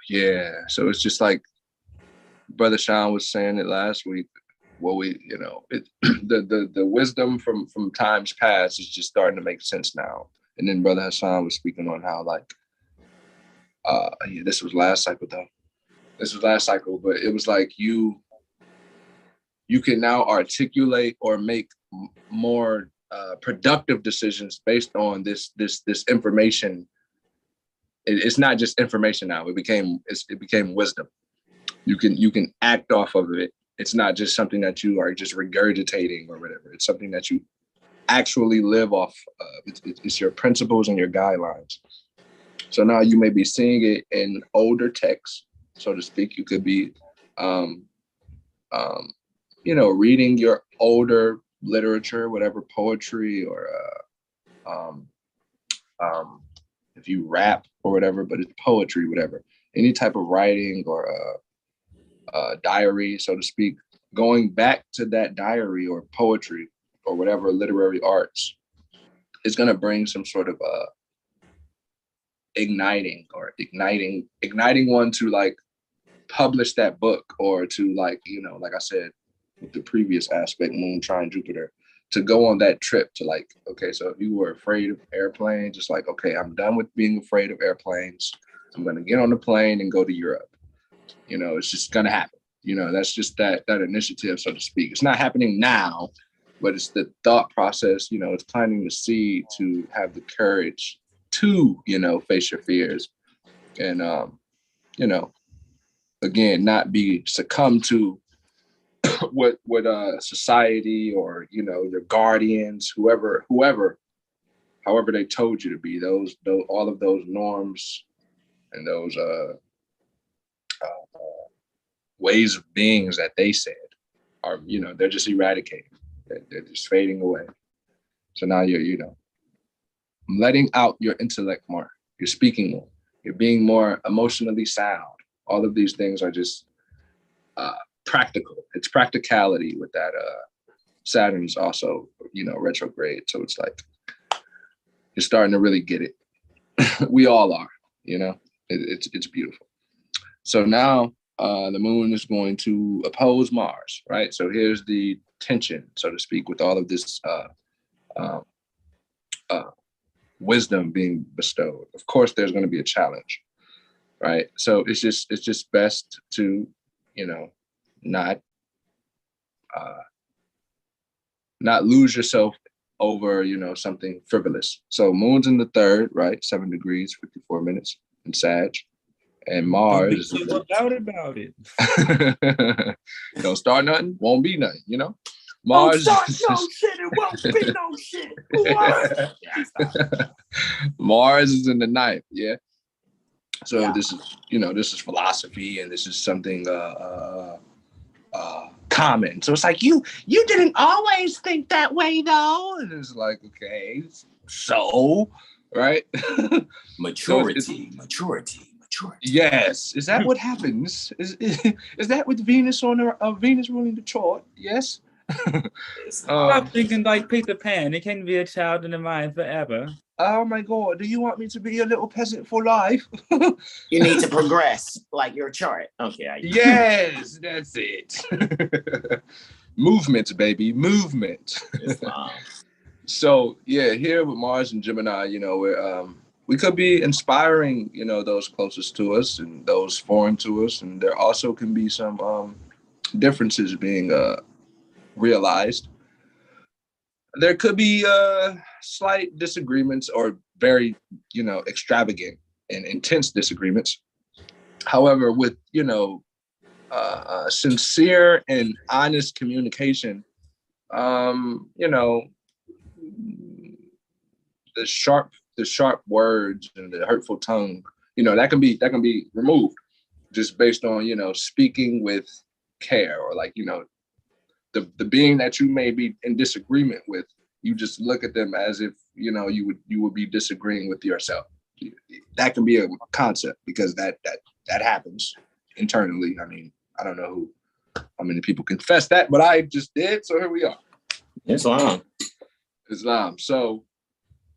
yeah. So it's just like Brother Sean was saying it last week. Well, we, you know, the wisdom from times past is just starting to make sense now. And then Brother Hassan was speaking on how, like, yeah, this was last cycle though. This was last cycle, but it was like you can now articulate or make more productive decisions based on this information. It's not just information now. It became wisdom. You can act off of it. It's not just something that you are just regurgitating or whatever. It's something that you actually live off of. It's your principles and your guidelines. So now you may be seeing it in older texts, so to speak. You could be, you know, reading your older literature, whatever, poetry, or if you rap or whatever, but it's poetry, whatever, any type of writing or diary, so to speak. Going back to that diary or poetry or whatever literary arts is going to bring some sort of igniting one to, like, publish that book, or to, like, you know, like I said with the previous aspect, Moon trine Jupiter, to go on that trip to, like, okay, so if you were afraid of airplanes, just like, okay, I'm done with being afraid of airplanes. I'm going to get on the plane and go to Europe. You know, it's just going to happen. You know, that's just that initiative, so to speak. It's not happening now, but it's the thought process. You know, it's planting the seed to have the courage to, you know, face your fears, and you know, again, not be succumb to what society or, you know, your guardians, however they told you to be, those all of those norms and those ways of beings that they said are, you know, they're just eradicating. They're just fading away. So now you're, you know, letting out your intellect more. You're speaking more. You're being more emotionally sound. All of these things are just practical. It's practicality with that. Saturn's also, you know, retrograde. So it's like, you're starting to really get it. We all are, you know, it's beautiful. So now the moon is going to oppose Mars, right? So here's the tension, so to speak, with all of this wisdom being bestowed. Of course, there's going to be a challenge, right? So it's just best to, you know, not lose yourself over, you know, something frivolous. So moon's in the third, right? 7 degrees, 54 minutes in Sag. And Mars. Don't be so out about it. Don't start nothing, won't be nothing, you know? Mars. Don't start no shit, it won't be no shit. What? Mars is in the ninth, yeah. So Yeah. this is, you know, this is philosophy, and this is something common. So it's like, you didn't always think that way though. And it's like, okay, so, right? Maturity, So maturity. Yes. Is that what happens? Is that with Venus on Venus ruling the chart? Yes. Stop thinking like Peter Pan. It can be a child in the mind forever. Oh my God! Do you want me to be a little peasant for life? You need to progress like your chart. Okay. Yes, that's it. Movement, baby, movement. So yeah, here with Mars and Gemini, you know, we could be inspiring, you know, those closest to us and those foreign to us, and there also can be some differences being realized. There could be slight disagreements or very, you know, extravagant and intense disagreements. However, with, you know, sincere and honest communication, you know, the sharp words and the hurtful tongue, you know, that can be removed just based on, you know, speaking with care, or like, you know, the being that you may be in disagreement with, you just look at them as if, you know, you would be disagreeing with yourself. That can be a concept, because that happens internally. I mean, I don't know how many people confess that, but I just did. So here we are. Islam. So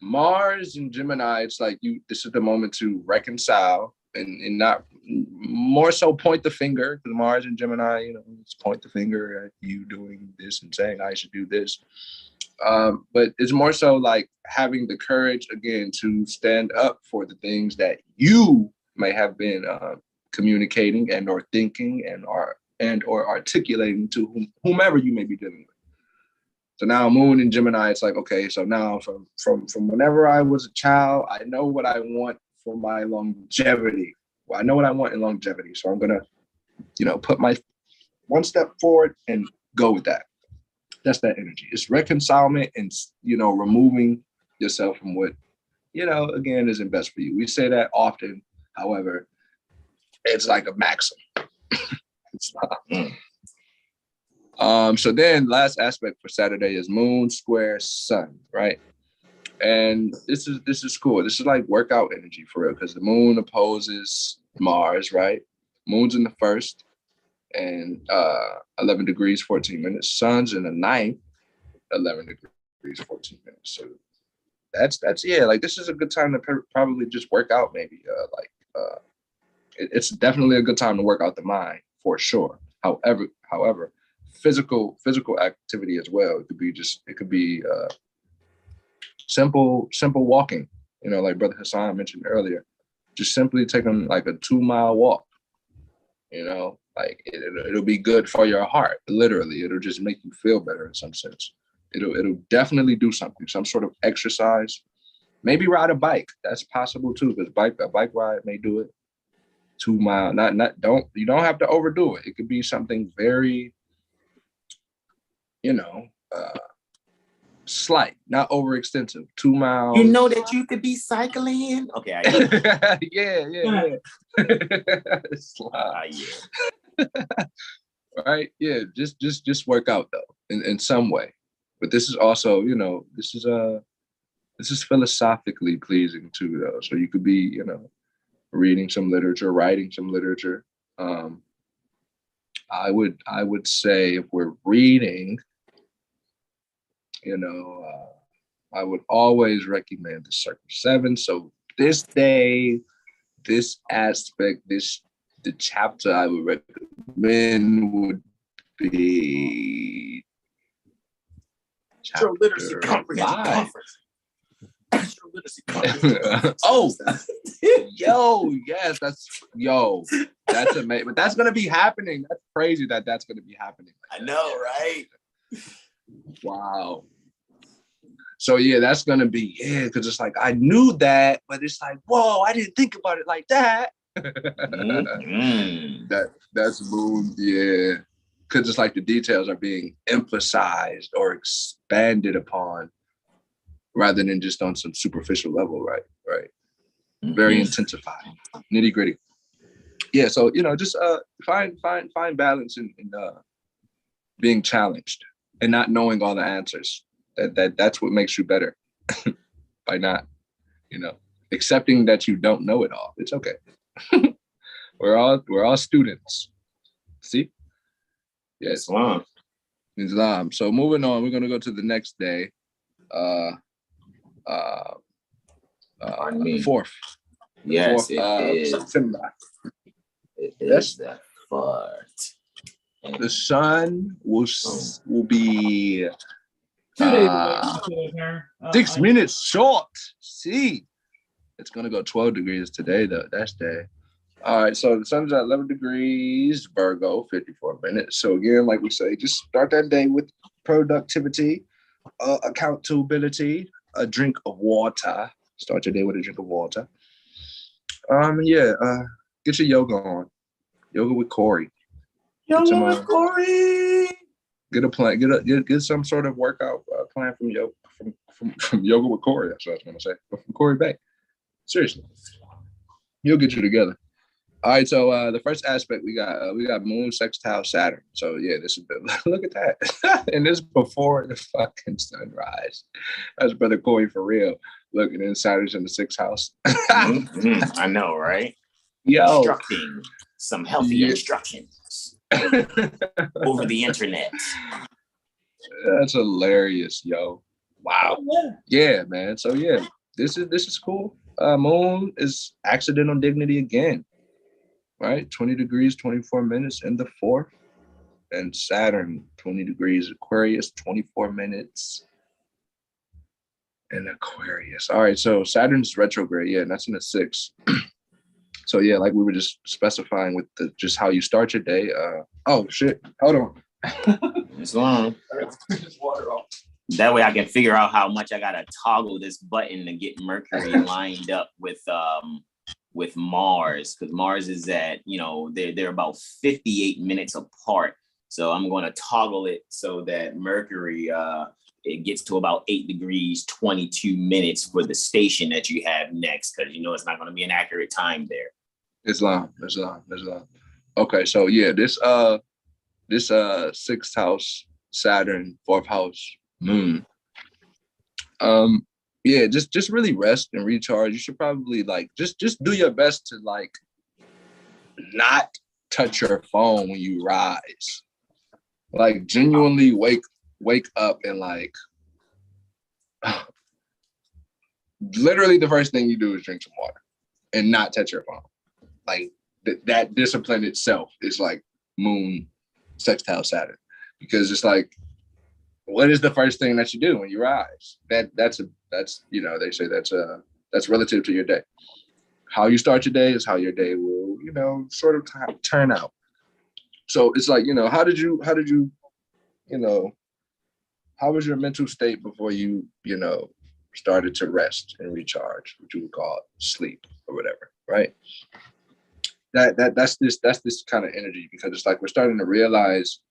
Mars and Gemini, it's like this is the moment to reconcile and not more so point the finger, because Mars and Gemini, you know, it's point the finger at you doing this and saying I should do this. But it's more so like having the courage again to stand up for the things that you may have been communicating and or thinking and or articulating to whomever you may be dealing with. So now Moon and Gemini, it's like, okay, so now from whenever I was a child, I know what I want for my longevity. Well, I know what I want in longevity. So I'm gonna, you know, put my one step forward and go with that. That's that energy. It's reconcilement and, you know, removing yourself from what, you know, again, isn't best for you. We say that often. However, it's like a maxim. It's not. So then last aspect for Saturday is Moon square Sun, right? And this is cool. This is like workout energy for real, because the Moon opposes Mars, right? Moon's in the first and 11 degrees, 14 minutes. Sun's in the ninth, 11 degrees, 14 minutes. So that's yeah, like this is a good time to probably just work out maybe. It's definitely a good time to work out the mind for sure. However, physical activity as well. It could be simple walking, you know, like Brother Hassan mentioned earlier, just simply taking like a 2-mile walk, you know, like it'll be good for your heart. Literally, it'll just make you feel better in some sense. It'll definitely do something, some sort of exercise. Maybe ride a bike. That's possible too, because a bike ride may do it. 2 mile, you don't have to overdo it. It could be something very slight, not overextensive. 2 miles. You know that you could be cycling. Okay, yeah. Yeah. Right? Yeah, just work out though in some way. But this is also, this is philosophically pleasing too though. So you could be, reading some literature, writing some literature. I would say if we're reading, I would always recommend the Circle 7. So this day, this aspect, the chapter I would recommend would be AstroLiteracy Comprehensive Conference. AstroLiteracy Conference. Oh, yes, that's amazing. But that's gonna be happening. That's crazy that's gonna be happening. I know, right? Wow. So yeah, that's gonna be because it's like I knew that, but it's like, whoa, I didn't think about it like that. Mm-hmm. That's Moon, yeah. Because it's like the details are being emphasized or expanded upon rather than just on some superficial level, right? Mm-hmm. Very intensified, nitty gritty. Yeah, so just find balance in being challenged and not knowing all the answers. That's what makes you better by not, accepting that you don't know it all. It's okay. We're all students. See? Yes. Islam. So moving on, we're gonna go to the next day. The 4th. Yes, 4th of September. It is that far. The sun will be 6 minutes short. See, it's gonna go 12 degrees today though. That's day. All right, so the sun's at 11 degrees, Virgo, 54 minutes. So again, like we say, just start that day with productivity, accountability, a drink of water. Start your day with a drink of water. Get your yoga on. Yoga with Corey. Get a plan. Get some sort of workout plan from Yoga with Corey. That's what I was gonna say. But from Corey Bay. Seriously, he'll get you together. All right, so the first aspect we got Moon sextile Saturn. So yeah, this is look at that, and this before the fucking sunrise. That's Brother Corey for real. Looking in Saturn's in the 6th house. I know, right? Yo, instructing some healthy instructions over the internet. That's hilarious, yo. Wow. Yeah, man. So yeah, this is cool. Moon is accidental dignity again. Right? 20 degrees, 24 minutes in the 4th. And Saturn, 20 degrees, Aquarius, 24 minutes in Aquarius. All right, so Saturn's retrograde, yeah, and that's in the 6th. So yeah, like we were just specifying with just how you start your day. Oh shit, hold on. It's long. That way I can figure out how much I gotta toggle this button to get Mercury lined up with Mars, because Mars is at, they're about 58 minutes apart. So I'm going to toggle it so that Mercury, it gets to about 8 degrees, 22 minutes for the station that you have next, because it's not going to be an accurate time there. Islam. Okay, so yeah, this 6th house, Saturn, 4th house, Moon. Yeah, just really rest and recharge. You should probably just do your best to not touch your phone when you rise. Like genuinely wake up and literally the first thing you do is drink some water and not touch your phone. Like that discipline itself is like Moon sextile Saturn, because it's like, what is the first thing that you do when you rise? That's they say that's relative to your day. How you start your day is how your day will, sort of turn out. So it's like, how was your mental state before you, started to rest and recharge, what you would call sleep or whatever, right? That's this kind of energy, because it's like we're starting to realize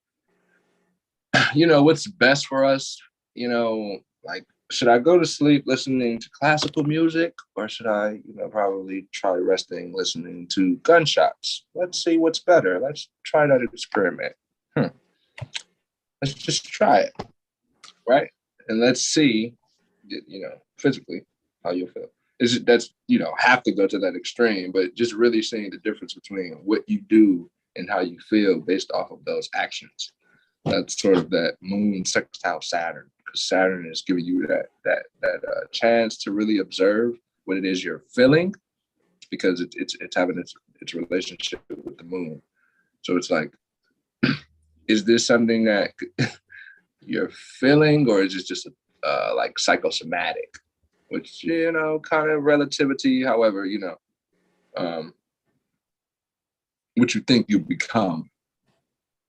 what's best for us, like, should I go to sleep listening to classical music, or should I, probably try resting listening to gunshots? Let's see what's better. Let's try that experiment. Let's just try it, right? And let's see, physically how you'll feel. That's have to go to that extreme, but just really seeing the difference between what you do and how you feel based off of those actions. That's sort of that moon sextile Saturn, because Saturn is giving you that chance to really observe what it is you're feeling, because it's having its relationship with the moon. So it's like, is this something that you're feeling, or is it just like psychosomatic, which kind of relativity. However, what you think you become,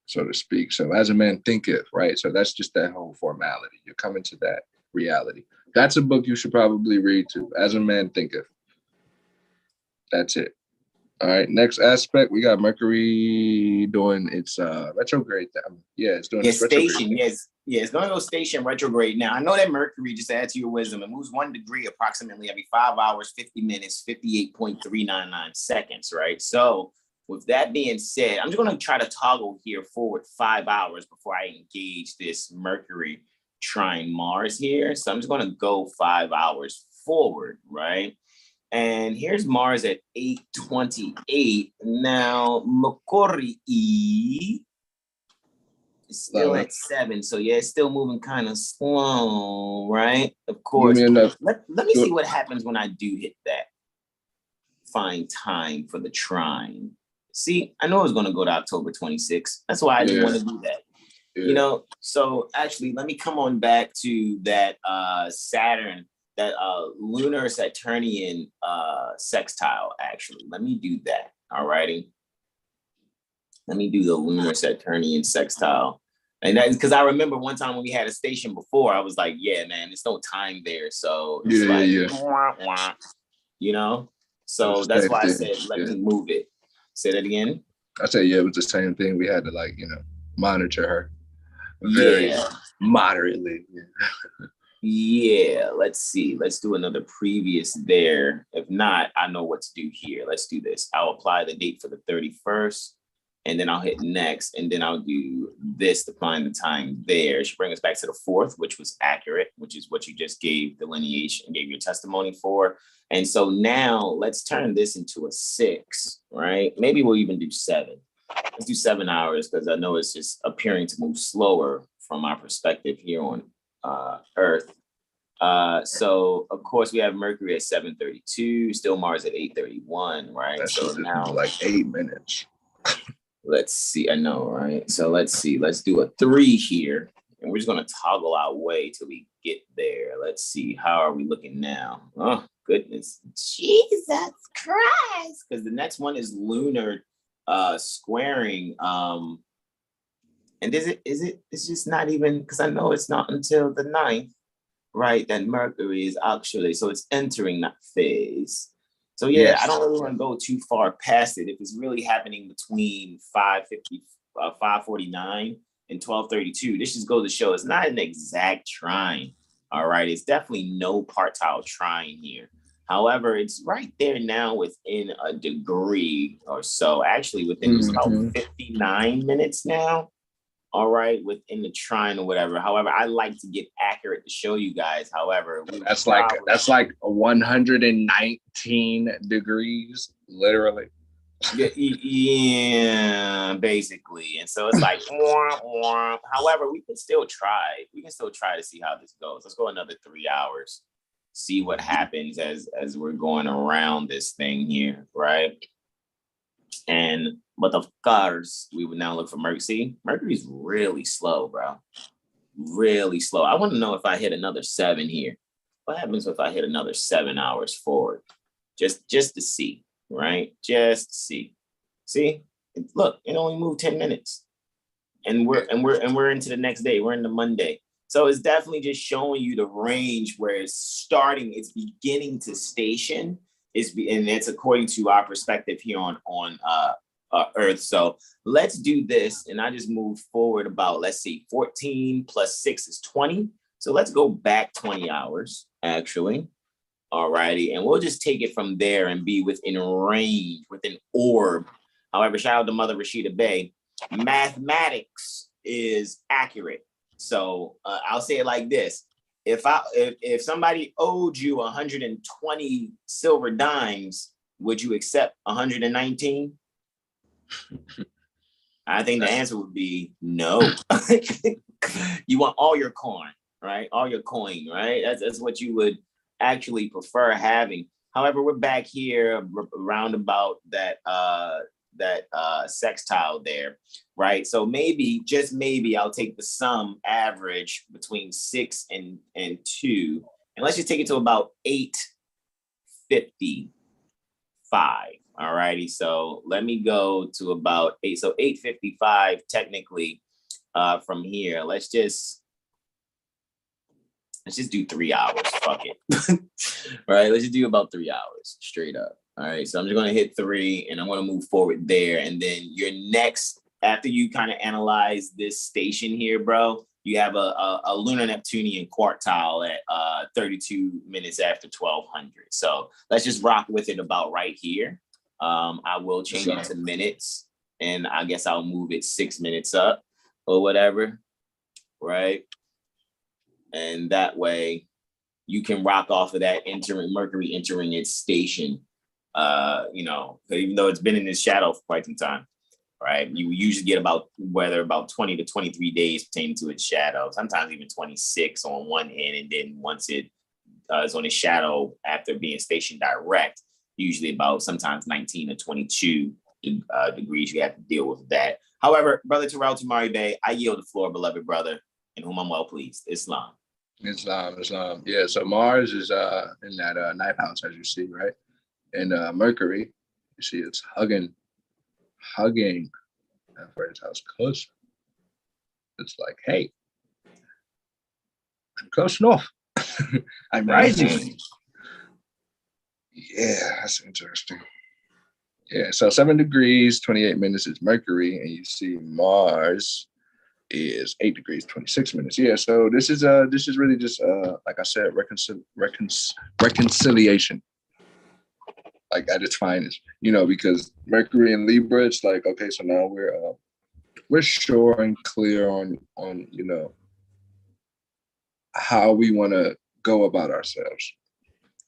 so to speak. So as a man thinketh, right? So that's just that whole formality. You're coming to that reality. That's a book you should probably read too. As a Man Thinketh. That's it. All right. Next aspect, we got Mercury doing its retrograde. It's doing its retrograde. Station. Yes. Yeah, it's going to go station retrograde. Now, I know that Mercury, just to add to your wisdom, it moves 1 degree approximately every 5 hours, 50 minutes, 58.399 seconds, right? So with that being said, I'm just going to try to toggle here forward 5 hours before I engage this Mercury trine Mars here. So I'm just going to go 5 hours forward, right? And here's Mars at 8:28. Now, Mercury is still at 7. So yeah, it's still moving kind of slow, right? Of course. Let me see what happens when I do hit that. Find time for the trine. See, I know it was going to go to October 26th. That's why I didn't want to do that. Yeah. So actually, let me come on back to that Saturn, that lunar Saturnian sextile, actually. Let me do that, all righty? Let me do the lunar Saturnian sextile. And that's because I remember one time when we had a station before, I was like, yeah, man, there's no time there. So it's wah, wah, So that's why I said, let me move it. Say that again. I said, it was the same thing. We had to monitor her very moderately. Yeah, let's see. Let's do another previous there. If not, I know what to do here. Let's do this. I'll apply the date for the 31st, and then I'll hit next, and then I'll do this to find the time there. It should bring us back to the 4th, which was accurate, which is what you just gave delineation, gave your testimony for. And so now let's turn this into a 6, right? Maybe we'll even do 7. Let's do 7 hours, because I know it's just appearing to move slower from our perspective here on Earth. So of course we have Mercury at 7:32, still Mars at 8:31, right? That's so now like 8 minutes. Let's see. I know, right? So let's see. Let's do a 3 here, and we're just gonna toggle our way till we get there. Let's see. How are we looking now? Oh goodness, Jesus Christ! Because the next one is lunar squaring. And it's just not even, because I know it's not until the 9th, right, that Mercury is actually, so it's entering that phase. So yeah, yes. I don't really want to go too far past it. If it's really happening between 5:49 and 12:32, this just goes to show it's not an exact trine, all right? It's definitely no partile trine here. However, it's right there now within a degree or so, actually within about 59 minutes now. All right, within the trine or whatever. However, I like to get accurate to show you guys. However, that's like 119 degrees, literally. Yeah, basically. And so it's like, however, we can still try. We can still try to see how this goes. Let's go another 3 hours, see what happens as we're going around this thing here, right? But of course, we would now look for Mercury. See, Mercury's really slow, bro. Really slow. I want to know if I hit another 7 here. What happens if I hit another 7 hours forward? Just to see, right? Just to see. See, look, it only moved 10 minutes, and we're into the next day. We're into Monday. So it's definitely just showing you the range where it's starting. It's beginning to station. And it's according to our perspective here on Earth. So let's do this. And I just moved forward about, let's see, 14 plus 6 is 20. So let's go back 20 hours, actually. All righty. And we'll just take it from there and be within range, within orb. However, shout out to Mother Rashida Bey. Mathematics is accurate. So I'll say it like this. If somebody owed you 120 silver dimes, would you accept 119? I think the answer would be no. You want all your coin, right? All your coin, right? That's what you would actually prefer having. However, we're back here around about that sextile there, right? So maybe, just maybe, I'll take the sum average between 6 and 2, and let's just take it to about 855. All righty, so let me go to about 8. So 855 technically from here. Let's just do 3 hours. Fuck it. All right, let's just do about 3 hours straight up. All right, so I'm just gonna hit 3 and I'm gonna move forward there. And then your next, after you kind of analyze this station here, bro, you have a lunar Neptunian quartile at 32 minutes after 1200. So let's just rock with it about right here. I will change it to minutes, and I guess I'll move it 6 minutes up or whatever, right? And that way you can rock off of that Mercury entering its station, even though it's been in this shadow for quite some time, right? You usually get about 20 to 23 days pertaining to its shadow, sometimes even 26 on one end. And then once it is on its shadow after being stationed direct, usually about sometimes 19 or 22 degrees, you have to deal with that. However, Brother Terrell Tamari Bey, I yield the floor, beloved brother, in whom I'm well pleased. Islam. Yeah, so Mars is in that ninth house, as you see, right? And Mercury, you see it's hugging that first house close. It's like, hey, I'm close enough. I'm rising. Yeah, that's interesting. Yeah, so 7 degrees, 28 minutes is Mercury, and you see Mars is 8 degrees, 26 minutes. Yeah, so this is really just like I said, reconciliation, like at its finest, because Mercury and Libra, it's like, okay, so now we're sure and clear on how we want to go about ourselves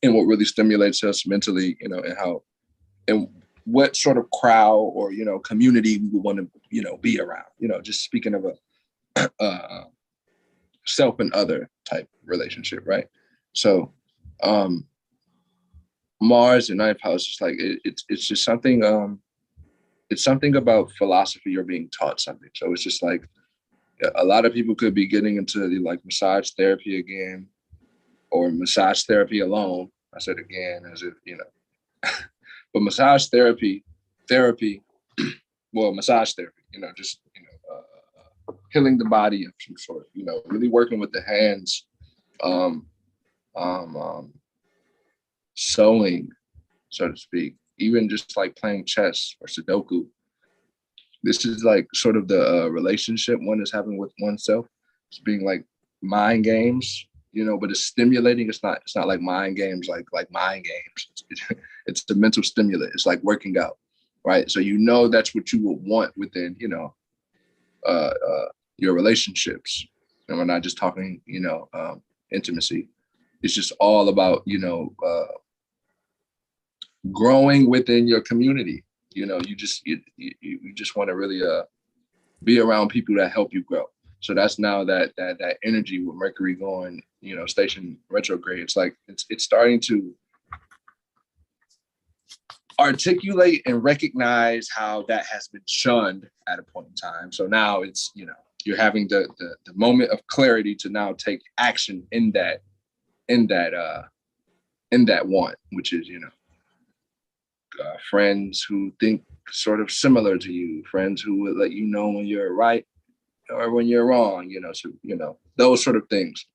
and what really stimulates us mentally, and what sort of crowd or community we want to be around, just speaking of a self and other type relationship, right? So Mars in ninth house is like it's just something it's something about philosophy or being taught something. So it's just like a lot of people could be getting into the like massage therapy again, or massage therapy alone. I said again as if but massage therapy well, massage therapy, healing the body of some sort, really working with the hands, sewing, so to speak, even just like playing chess or Sudoku. This is like sort of the relationship one is having with oneself. It's being like mind games, but it's stimulating. It's not like mind games, like mind games. It's the mental stimulant. It's like working out, right? So that's what you would want within, your relationships. And we're not just talking, intimacy. It's just all about, growing within your community. You just want to really be around people that help you grow. So that's now that energy with Mercury going, station retrograde. It's like it's starting to articulate and recognize how that has been shunned at a point in time. So now it's you're having the moment of clarity to now take action in that one, which is friends who think sort of similar to you, friends who would let you know when you're right or when you're wrong, so those sort of things.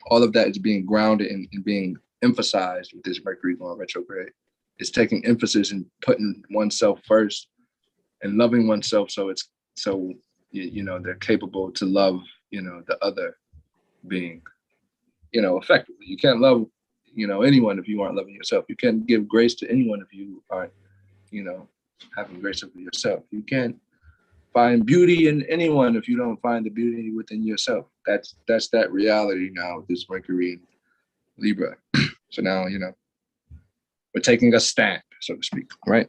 All of that is being grounded and being emphasized with this Mercury going retrograde. It's taking emphasis and putting oneself first and loving oneself. So they're capable to love, the other being, effectively. You can't love, anyone if you aren't loving yourself. You can't give grace to anyone if you aren't, having grace over yourself. You can't find beauty in anyone if you don't find the beauty within yourself. That's that reality now with this Mercury and Libra. So now, we're taking a stand, so to speak, right?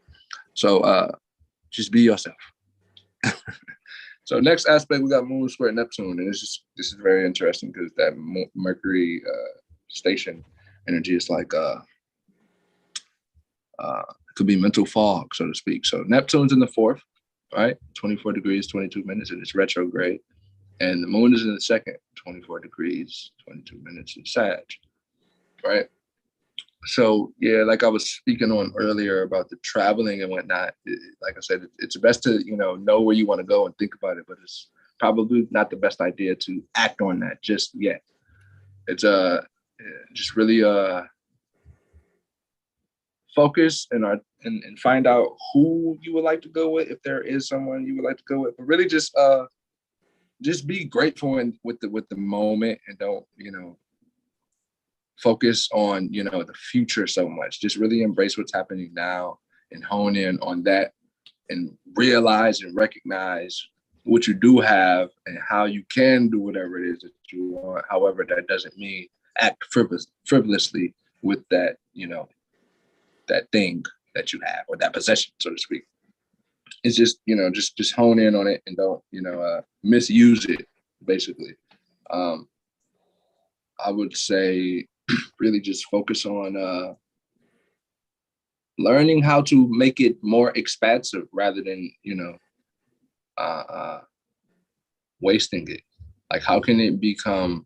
So just be yourself. So next aspect, we got Moon square Neptune, and this is very interesting because that Mercury station energy is like it could be mental fog, so to speak. So Neptune's in the 4th, right? 24 degrees, 22 minutes, and it's retrograde. And the moon is in the 2nd, 24 degrees, 22 minutes in Sag, right? So yeah, like I was speaking on earlier about the traveling and whatnot, like I said, it's best to, know where you want to go and think about it, but it's probably not the best idea to act on that just yet. It's just really focus and find out who you would like to go with, if there is someone you would like to go with, but really just be grateful with the moment, and don't, focus on, the future so much. Just really embrace what's happening now and hone in on that and realize and recognize what you do have and how you can do whatever it is that you want. However, that doesn't mean act frivolously with that, that thing that you have, or that possession, so to speak. It's just, just hone in on it and don't, misuse it, basically. I would say really just focus on learning how to make it more expansive rather than, wasting it. Like, how can it become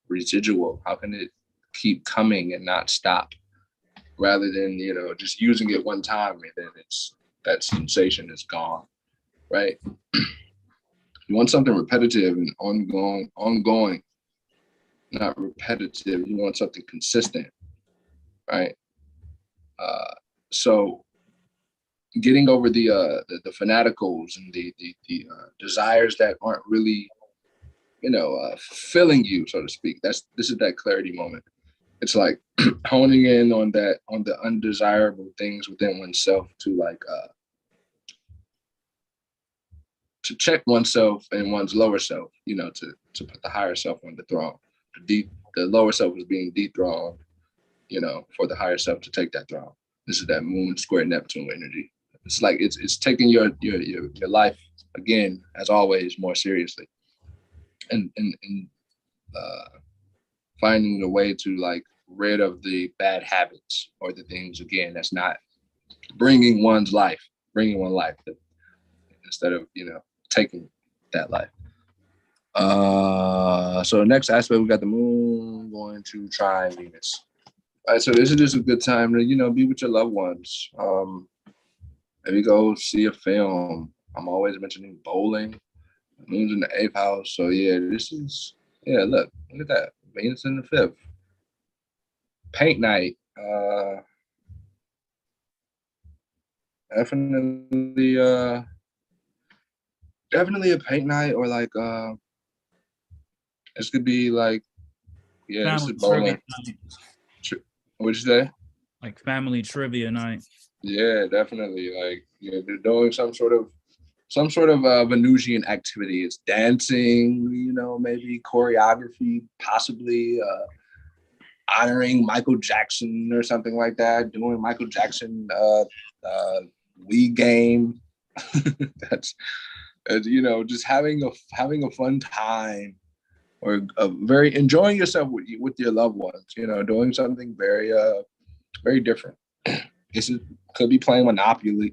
residual? How can it keep coming and not stop, rather than, just using it one time and then that sensation is gone, right? You want something repetitive and ongoing, not repetitive. You want something consistent, right? So getting over the fanaticals and the desires that aren't really, filling you, so to speak. This is that clarity moment. It's like honing in on the undesirable things within oneself to check oneself and one's lower self, to put the higher self on the throne. The lower self is being dethroned, for the higher self to take that throne. This is that Moon square Neptune energy. It's like it's taking your life, again, as always, more seriously, and finding a way to like rid of the bad habits or the things, again, that's not bringing one life instead of, taking that life. So the next aspect, we got the moon going to trine Venus. All right, so this is just a good time to, be with your loved ones. Maybe go see a film. I'm always mentioning bowling. The moon's in the 8th house. So yeah, look at that. Venus in the 5th. Paint night. Definitely a paint night, or like this could be like, yeah, this is bowling. What'd you say? Like family trivia night. Yeah, definitely. Like, they're doing some sort of Venusian activity. It's dancing, maybe choreography, possibly honoring Michael Jackson or something like that. Doing Michael Jackson Wii game. That's just having a fun time, or very enjoying yourself with your loved ones. Doing something very very different. Could be playing Monopoly. The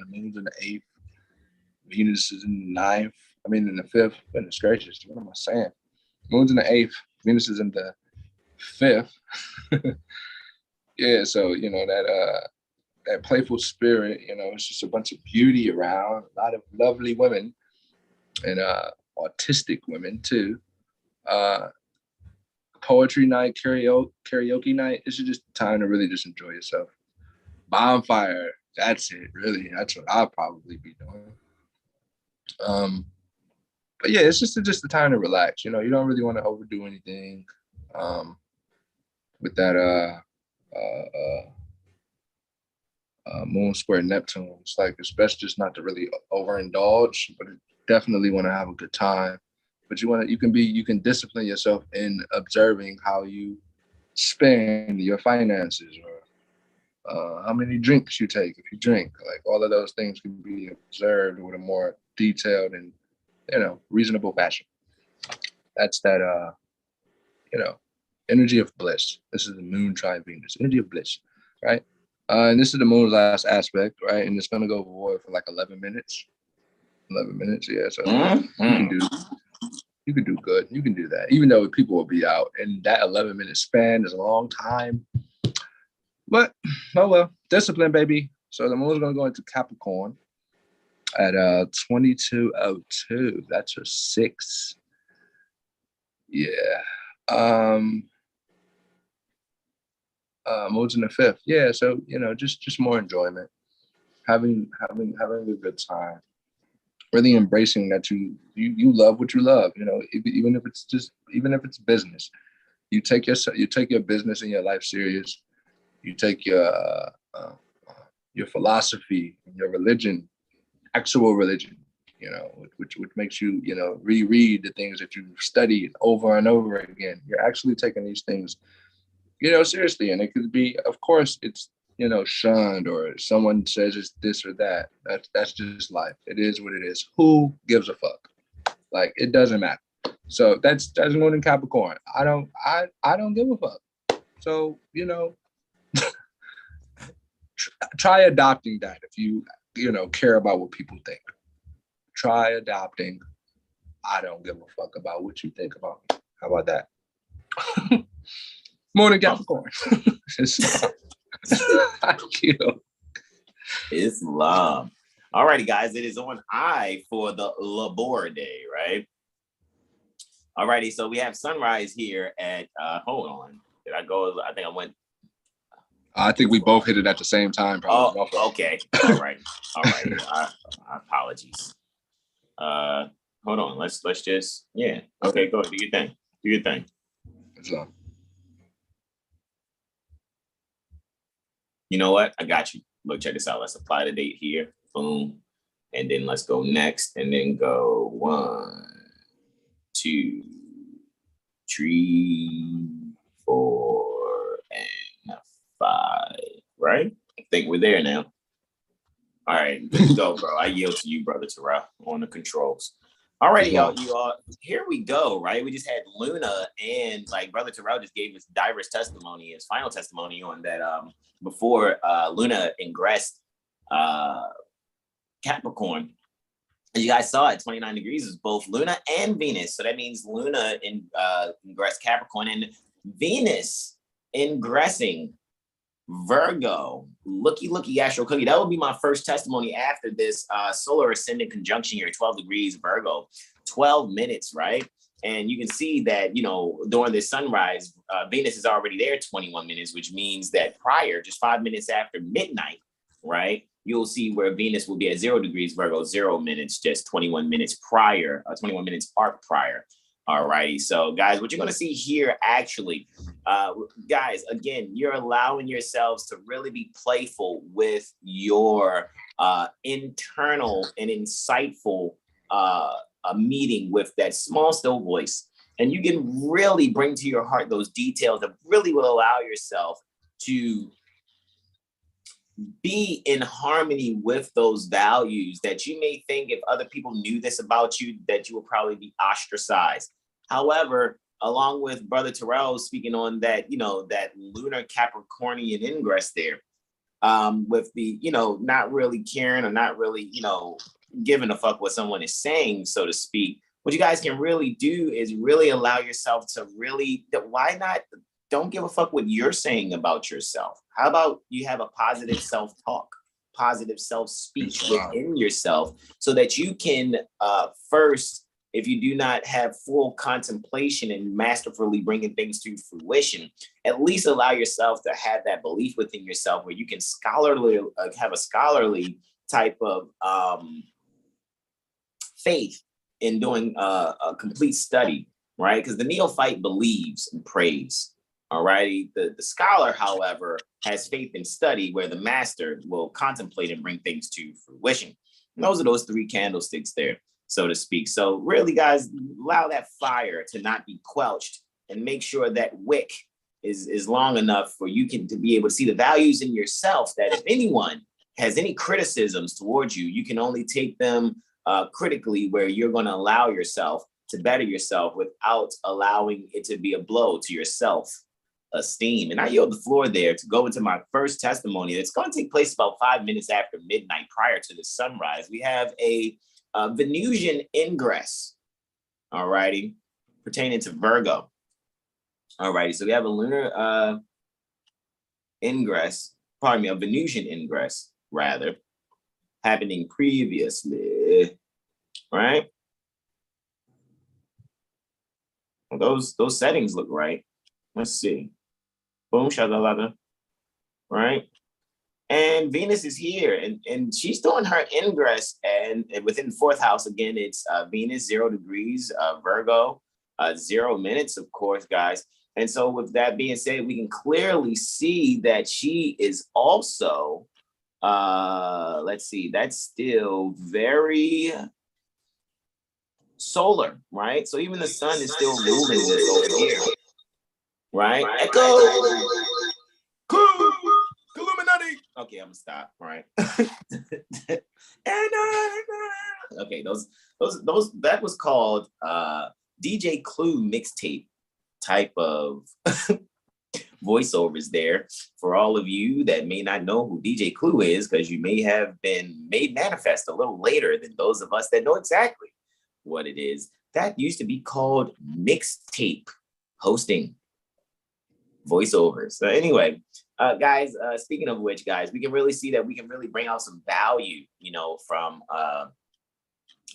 moon's in the 8th, Venus is in the 9th. I mean, in the 5th. Goodness gracious, what am I saying? Moon's in the 8th, Venus is in the 5th. Yeah, so that playful spirit. It's just a bunch of beauty around. A lot of lovely women and autistic women too. Poetry night, karaoke night. It's just time to really just enjoy yourself. Bonfire, That's it, really. That's what I'll probably be doing. But yeah, it's just a time to relax. You don't really want to overdo anything with that Moon square Neptune. It's like it's best just not to really overindulge, but definitely want to have a good time. But you can discipline yourself in observing how you spend your finances, or how many drinks you take if you drink. Like all of those things can be observed with a more detailed and reasonable fashion. That's that energy of bliss. This is the moon trine Venus, energy of bliss, right? And this is the moon's last aspect, right? And it's gonna go void for like 11 minutes. 11 minutes, yeah. So you can do good. You can do that, even though people will be out. And that 11-minute span is a long time. But oh well, discipline, baby. So the moon's gonna go into Capricorn at 22:02. That's a 6. Yeah. Moon's in the 5th. Yeah, so just more enjoyment, having a good time, really embracing that you love what you love. Even if it's business, you take your business and your life serious. You take your philosophy and your religion, actual religion, which makes you reread the things that you've studied over and over again. You're actually taking these things seriously, and it could be, of course, it's shunned, or someone says it's this or that. That's just life. It is what it is. Who gives a fuck? Like, it doesn't matter. So that's Moon in Capricorn. I don't give a fuck. So try adopting that if you care about what people think. Try adopting, I don't give a fuck about what you think about me. How about that? Moon in Capricorn. Islam. All righty, guys. It is on I for the Labor Day, right? All righty. So we have sunrise here at, hold on. Did I go? I think I went. I think we both hit it at the same time. Probably. Oh, okay. All right. Apologies. Hold on. Let's just, yeah. Okay, go ahead. Do your thing. Islam. You know what? I got you. Look, check this out. Let's apply the date here. Boom. And then let's go next. And then go 1, 2, 3, 4, and 5. Right? I think we're there now. All right. Good to go, bro. I yield to you, Brother Terrell, on the controls. All right, y'all. Here we go, right? We just had Luna, and like Brother Terrell just gave his diverse testimony, his final testimony on that before Luna ingressed Capricorn. As you guys saw, at 29 degrees is both Luna and Venus. So that means Luna ingressed Capricorn and Venus ingressing Virgo. Looky, Astro Cookie. That would be my first testimony after this solar ascendant conjunction here, 12 degrees Virgo, 12 minutes, right? And you can see that, during this sunrise, Venus is already there 21 minutes, which means that prior, just 5 minutes after midnight, right, you'll see where Venus will be at 0 degrees Virgo, 0 minutes, just 21 minutes prior, 21 minutes arc prior. All righty. So, guys, what you're going to see here, actually, guys, again, you're allowing yourselves to really be playful with your internal and insightful meeting with that small, still voice. And you can really bring to your heart those details that really will allow yourself to be in harmony with those values that you may think, if other people knew this about you, that you will probably be ostracized. However, along with Brother Terrell speaking on that, that lunar Capricornian ingress there, with the, not really caring or not really, giving a fuck what someone is saying, so to speak. What you guys can really do is really allow yourself to really, why not? Don't give a fuck what you're saying about yourself. How about you have a positive self-talk, positive self-speech within yourself, so that you can first if you do not have full contemplation and masterfully bringing things to fruition, at least allow yourself to have that belief within yourself where you can have a scholarly type of faith in doing a complete study, right? Because the neophyte believes and prays, all righty? The scholar, however, has faith in study where the master will contemplate and bring things to fruition. And those are those three candlesticks there, so to speak. So really, guys, allow that fire to not be quelched and make sure that wick is long enough for you to be able to see the values in yourself, that if anyone has any criticisms towards you, you can only take them critically, where you're going to allow yourself to better yourself without allowing it to be a blow to your self-esteem. And I yield the floor there to go into my first testimony. It's going to take place about 5 minutes after midnight prior to the sunrise. We have a Venusian ingress, all righty, pertaining to Virgo. All righty, so we have a lunar ingress, pardon me, a Venusian ingress, rather, happening previously, right? Well, those settings look right. Let's see. Boom, shalalala, right? And Venus is here, and she's doing her ingress, and within the fourth house, again, it's Venus, 0 degrees, Virgo, 0 minutes, of course, guys. And so with that being said, we can clearly see that she is also, let's see, that's still very solar, right? So even the sun is still ruling this over here, right? Echo. Illuminati. Okay, I'm gonna stop, right? Okay, those that was called DJ Clue mixtape type of voiceovers there for all of you that may not know who DJ Clue is, because you may have been made manifest a little later than those of us that know exactly what it is. That used to be called mixtape hosting voiceovers. So anyway, guys, speaking of which, guys, we can really see that we can really bring out some value, you know, from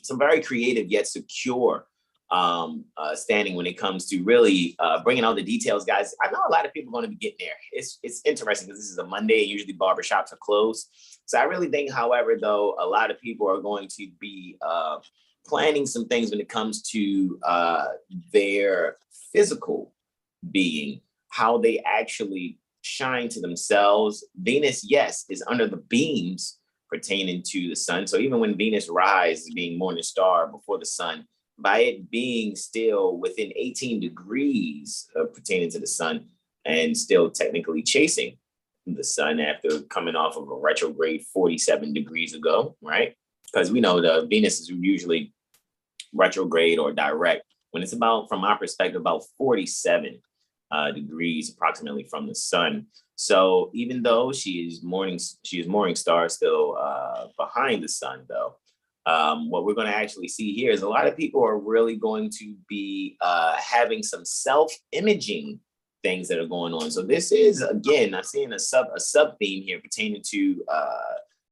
some very creative yet secure standing when it comes to really bringing out the details, guys. I know a lot of people are going to be getting there. It's interesting because this is a Monday and usually barbershops are closed. So I really think, however, though, a lot of people are going to be planning some things when it comes to their physical being, how they actually shine to themselves. Venus, yes, is under the beams pertaining to the sun. So even when Venus rises, being morning star before the sun, by it being still within 18 degrees pertaining to the sun and still technically chasing the sun after coming off of a retrograde 47 degrees ago, right? Because we know the Venus is usually retrograde or direct when it's about, from our perspective, about 47 degrees approximately from the sun. So even though she is morning star still behind the sun, though, what we're going to actually see here is a lot of people are really going to be having some self-imaging things that are going on. So this is, again, I'm seeing a sub theme here pertaining to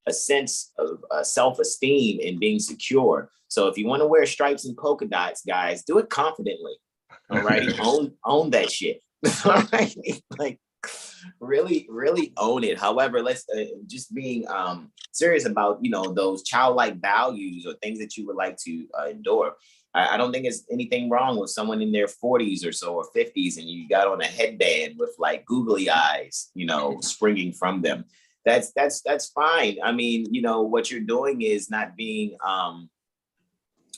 a sense of self-esteem and being secure. So if you want to wear stripes and polka dots, guys, do it confidently. All righty, own that shit. All right, like really own it. However, let's just being serious about, you know, those childlike values or things that you would like to endure. I don't think there's anything wrong with someone in their 40s or so or 50s and you got on a headband with like googly eyes, you know, springing from them. That's fine. I mean, you know, what you're doing is not being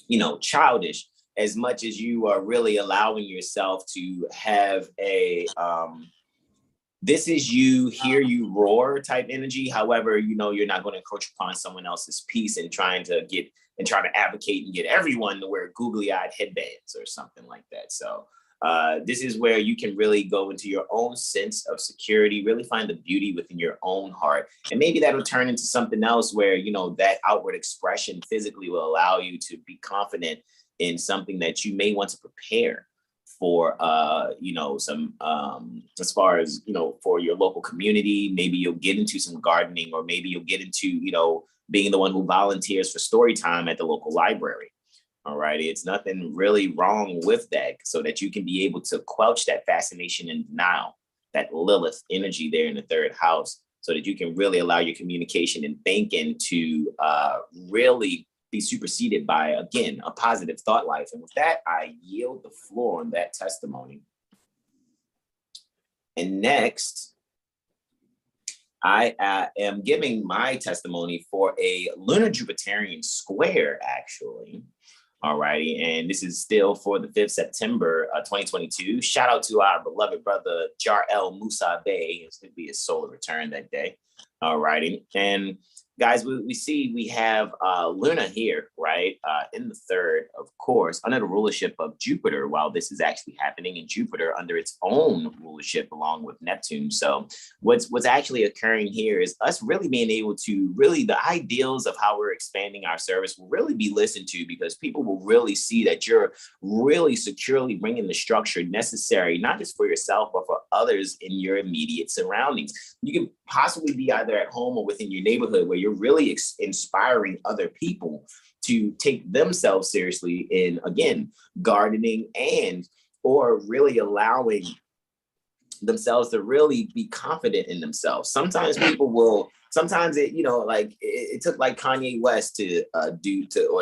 you know, childish, as much as you are really allowing yourself to have a this is you, hear you roar type energy. However, you know, you're not going to encroach upon someone else's peace and trying to advocate and get everyone to wear googly-eyed headbands or something like that. So this is where you can really go into your own sense of security, really find the beauty within your own heart. And maybe that'll turn into something else where, you know, that outward expression physically will allow you to be confident in something that you may want to prepare for, you know, some, as far as, you know, for your local community. Maybe you'll get into some gardening, or maybe you'll get into, you know, being the one who volunteers for story time at the local library. All right. It's nothing really wrong with that, so that you can be able to quelch that fascination and denial, that Lilith energy there in the third house, so that you can really allow your communication and thinking to really be superseded by, again, a positive thought life. And with that, I yield the floor on that testimony. And next, I am giving my testimony for a lunar Jupiterian square, actually. All righty. And this is still for the 5th September 2022. Shout out to our beloved brother, Jar-El Musa Bey. It's going to be his solar return that day. All righty. And guys, we see we have Luna here, right? In the third, of course, under the rulership of Jupiter, while this is actually happening in Jupiter under its own rulership along with Neptune. So what's actually occurring here is us really being able to the ideals of how we're expanding our service will really be listened to, because people will really see that you're really securely bringing the structure necessary, not just for yourself, but for others in your immediate surroundings. You can possibly be either at home or within your neighborhood, where you're really inspiring other people to take themselves seriously in, again, gardening, and or really allowing themselves to really be confident in themselves. Sometimes people will, sometimes it, it took like Kanye West to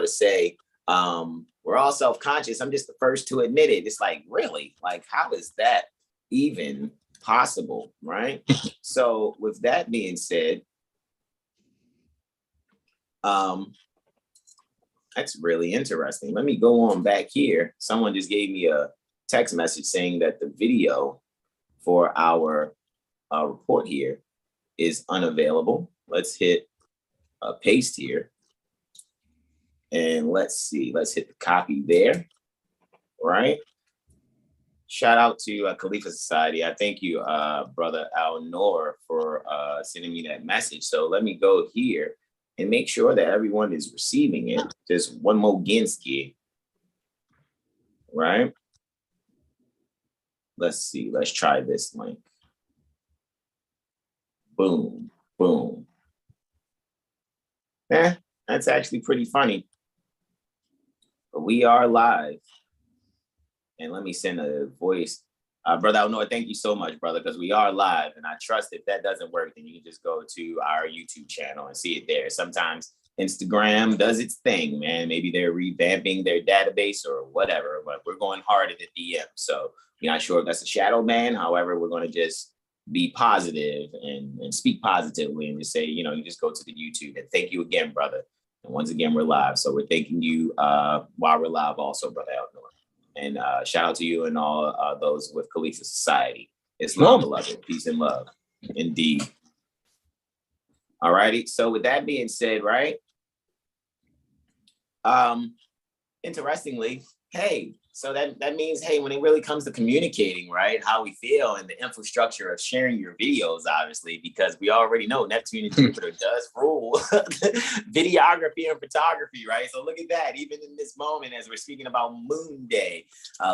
say, we're all self-conscious. I'm just the first to admit it. It's like, really? Like, how is that even possible, right? So with that being said, that's really interesting. Let me go on back here. Someone just gave me a text message saying that the video for our report here is unavailable. Let's hit paste here. And let's see, let's hit the copy there, right? Shout out to Caliph Society. I thank you, brother Al Noor, for sending me that message. So let me go here and make sure that everyone is receiving it. Just one more Ginsky, right? Let's see, let's try this link. Boom, boom. That's actually pretty funny. But we are live. And let me send a voice. Brother Alnoy, thank you so much, brother, because we are live. And I trust if that doesn't work, then you can just go to our YouTube channel and see it there. Sometimes Instagram does its thing, man. Maybe they're revamping their database or whatever, but we're going hard at the DM. So you're not sure if that's a shadow ban. However, we're going to just be positive and speak positively and just say, you just go to the YouTube. And thank you again, brother. And once again, we're live. So we're thanking you while we're live also, brother Alnoy. And shout out to you and all those with Caliph Society. Islam, beloved. Peace and love. Indeed. All righty. So with that being said, right? Interestingly, hey, so that means, hey, when it really comes to communicating, right, how we feel and the infrastructure of sharing your videos, obviously, because we already know Neptune and Jupiter does rule videography and photography, right? So look at that. Even in this moment, as we're speaking about Moon Day,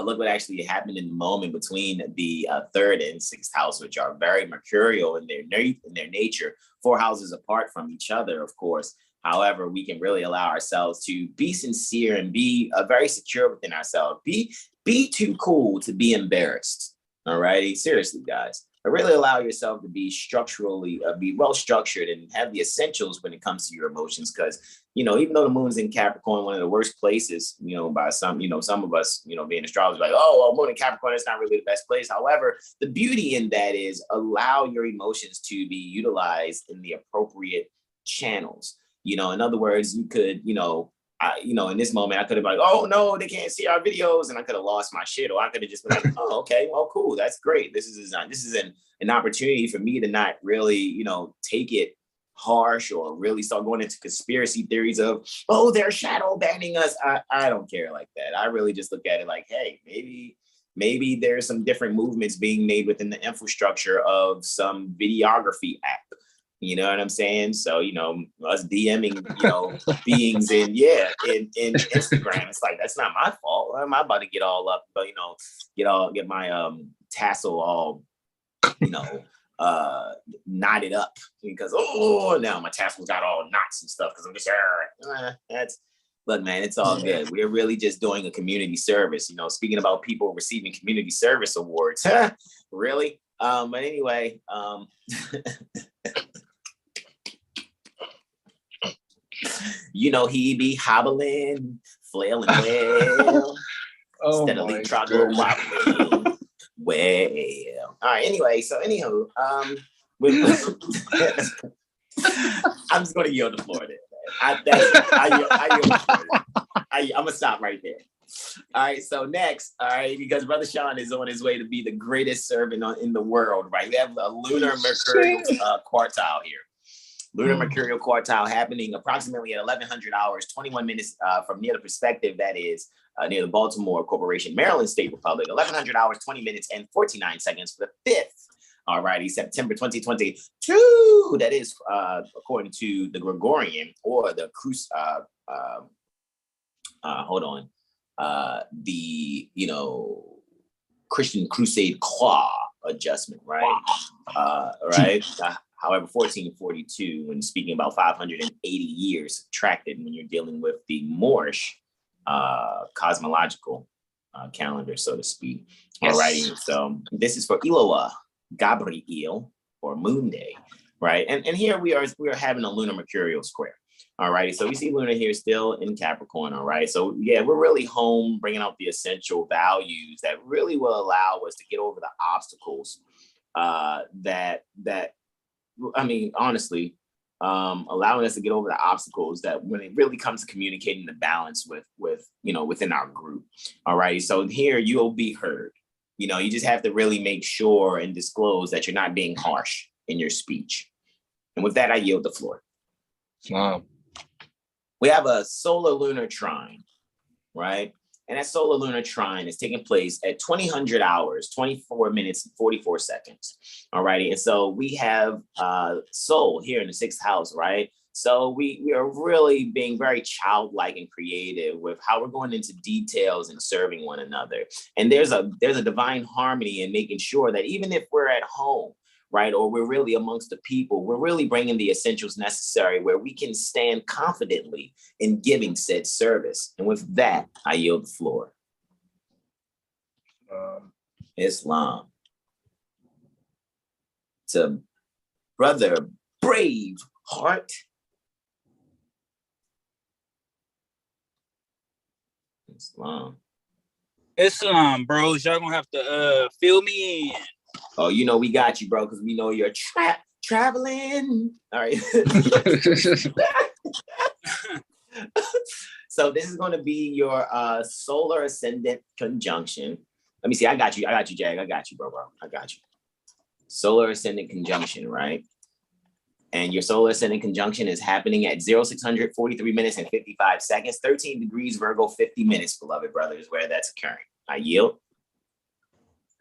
look what actually happened in the moment between the 3rd and 6th house, which are very mercurial in their nature, 4 houses apart from each other, of course. However, we can really allow ourselves to be sincere and be very secure within ourselves. Be too cool to be embarrassed. All righty. Seriously, guys. Really allow yourself to be structurally, be well structured and have the essentials when it comes to your emotions. Because, even though the moon's in Capricorn, one of the worst places, by some, some of us, being astrologers, like, oh, well, moon in Capricorn is not really the best place. However, the beauty in that is allow your emotions to be utilized in the appropriate channels. In other words, you could, in this moment, I could have been like, oh no, they can't see our videos, and I could have lost my shit, or I could have just been like, oh, okay, well, cool, that's great. This is an opportunity for me to not really, take it harsh or really start going into conspiracy theories of, oh, they're shadow banning us. I don't care like that. I really just look at it like, hey, maybe there's some different movements being made within the infrastructure of some videography app. You know what I'm saying? So, us DMing, beings in Instagram, it's like, that's not my fault. I'm about to get all up, but, get my tassel all, knotted up because, now my tassel's got all knots and stuff because I'm just, Look, man, it's all good. We're really just doing a community service. You know, speaking about people receiving community service awards. Really? But anyway, you know, he be hobbling, flailing well, steadily troglodyte wobbling. Well, all right. Anyway, so anywho, I'm just going to yield the floor there. I'm gonna stop right there. All right, so next, all right, because Brother Sean is on his way to be the greatest servant in the world, right? We have a lunar mercurial quartile here. Lunar mercurial quartile happening approximately at 1100 hours, 21 minutes from near the perspective, that is near the Baltimore Corporation, Maryland State Republic, 1100 hours, 20 minutes, and 49 seconds for the 5th. All righty, September 2022. That is according to the Gregorian or the the Christian Crusade Claw adjustment, right? Right. However, 1442, when speaking about 580 years subtracted, when you're dealing with the Moorish cosmological calendar, so to speak. Yes. All righty. So this is for Eloah Gabriel, or Moon Day, right? And here we are having a lunar mercurial square. All right, so we see Luna here still in Capricorn. All right, so yeah, we're really home bringing out the essential values that really will allow us to get over the obstacles honestly, allowing us to get over the obstacles that when it really comes to communicating the balance within our group. All right, so here you'll be heard. You know, you just have to really make sure and disclose that you're not being harsh in your speech. And with that, I yield the floor. Wow. We have a solar lunar trine, right? And that solar lunar trine is taking place at 2000 hours, 24 minutes, and 44 seconds. All righty. And so we have Sol here in the 6th house, right? So we are really being very childlike and creative with how we're going into details and serving one another. And there's a divine harmony in making sure that even if we're at home, right, or we're really amongst the people, we're really bringing the essentials necessary where we can stand confidently in giving said service. And with that, I yield the floor. Islam. To Brother Brave Heart. Islam, bros. Y'all gonna have to fill me in. Oh, you know, we got you, bro, because we know you're traveling. All right. So this is going to be your solar ascendant conjunction. Let me see. I got you, Jag. I got you, bro. I got you. Solar ascendant conjunction, right? And your solar ascendant conjunction is happening at 0600, 43 minutes and 55 seconds, 13 degrees Virgo, 50 minutes, beloved brothers, where that's occurring. I yield.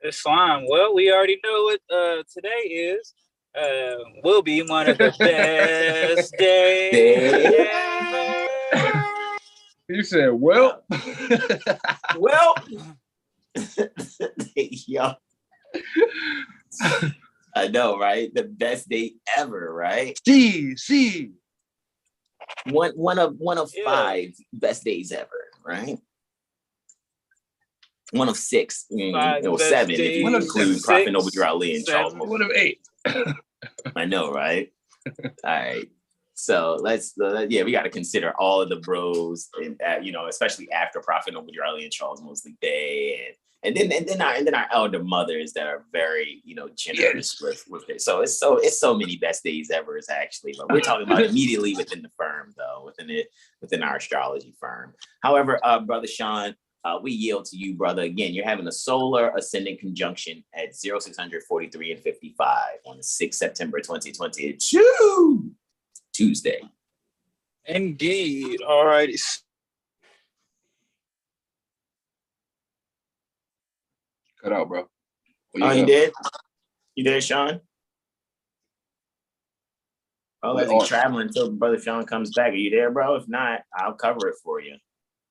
It's fine. Well, we already know what today is. Will be one of the best days ever. You said, well. Well. Yo. I know, right? The best day ever, right? See. One of 5 best days ever, right? One of 6, 7 if you include Prophet Noble Ali and Charles Mosley. One of 8. I know, right? All right. So we got to consider all of the bros, and especially after Prophet Noble Ali and Charles Mosley Day, and then our elder mothers that are very generous with it. So it's so many best days ever actually, but we're talking about immediately within the firm though, within our astrology firm. However, Brother Sean, we yield to you, brother. Again, you're having a solar ascendant conjunction at 0600, 43 and 55 on the 6th September 2022, Tuesday. Indeed. All righty. Cut out, bro. You did? You did, Sean? Oh, as he's traveling until Brother Sean comes back. Are you there, bro? If not, I'll cover it for you,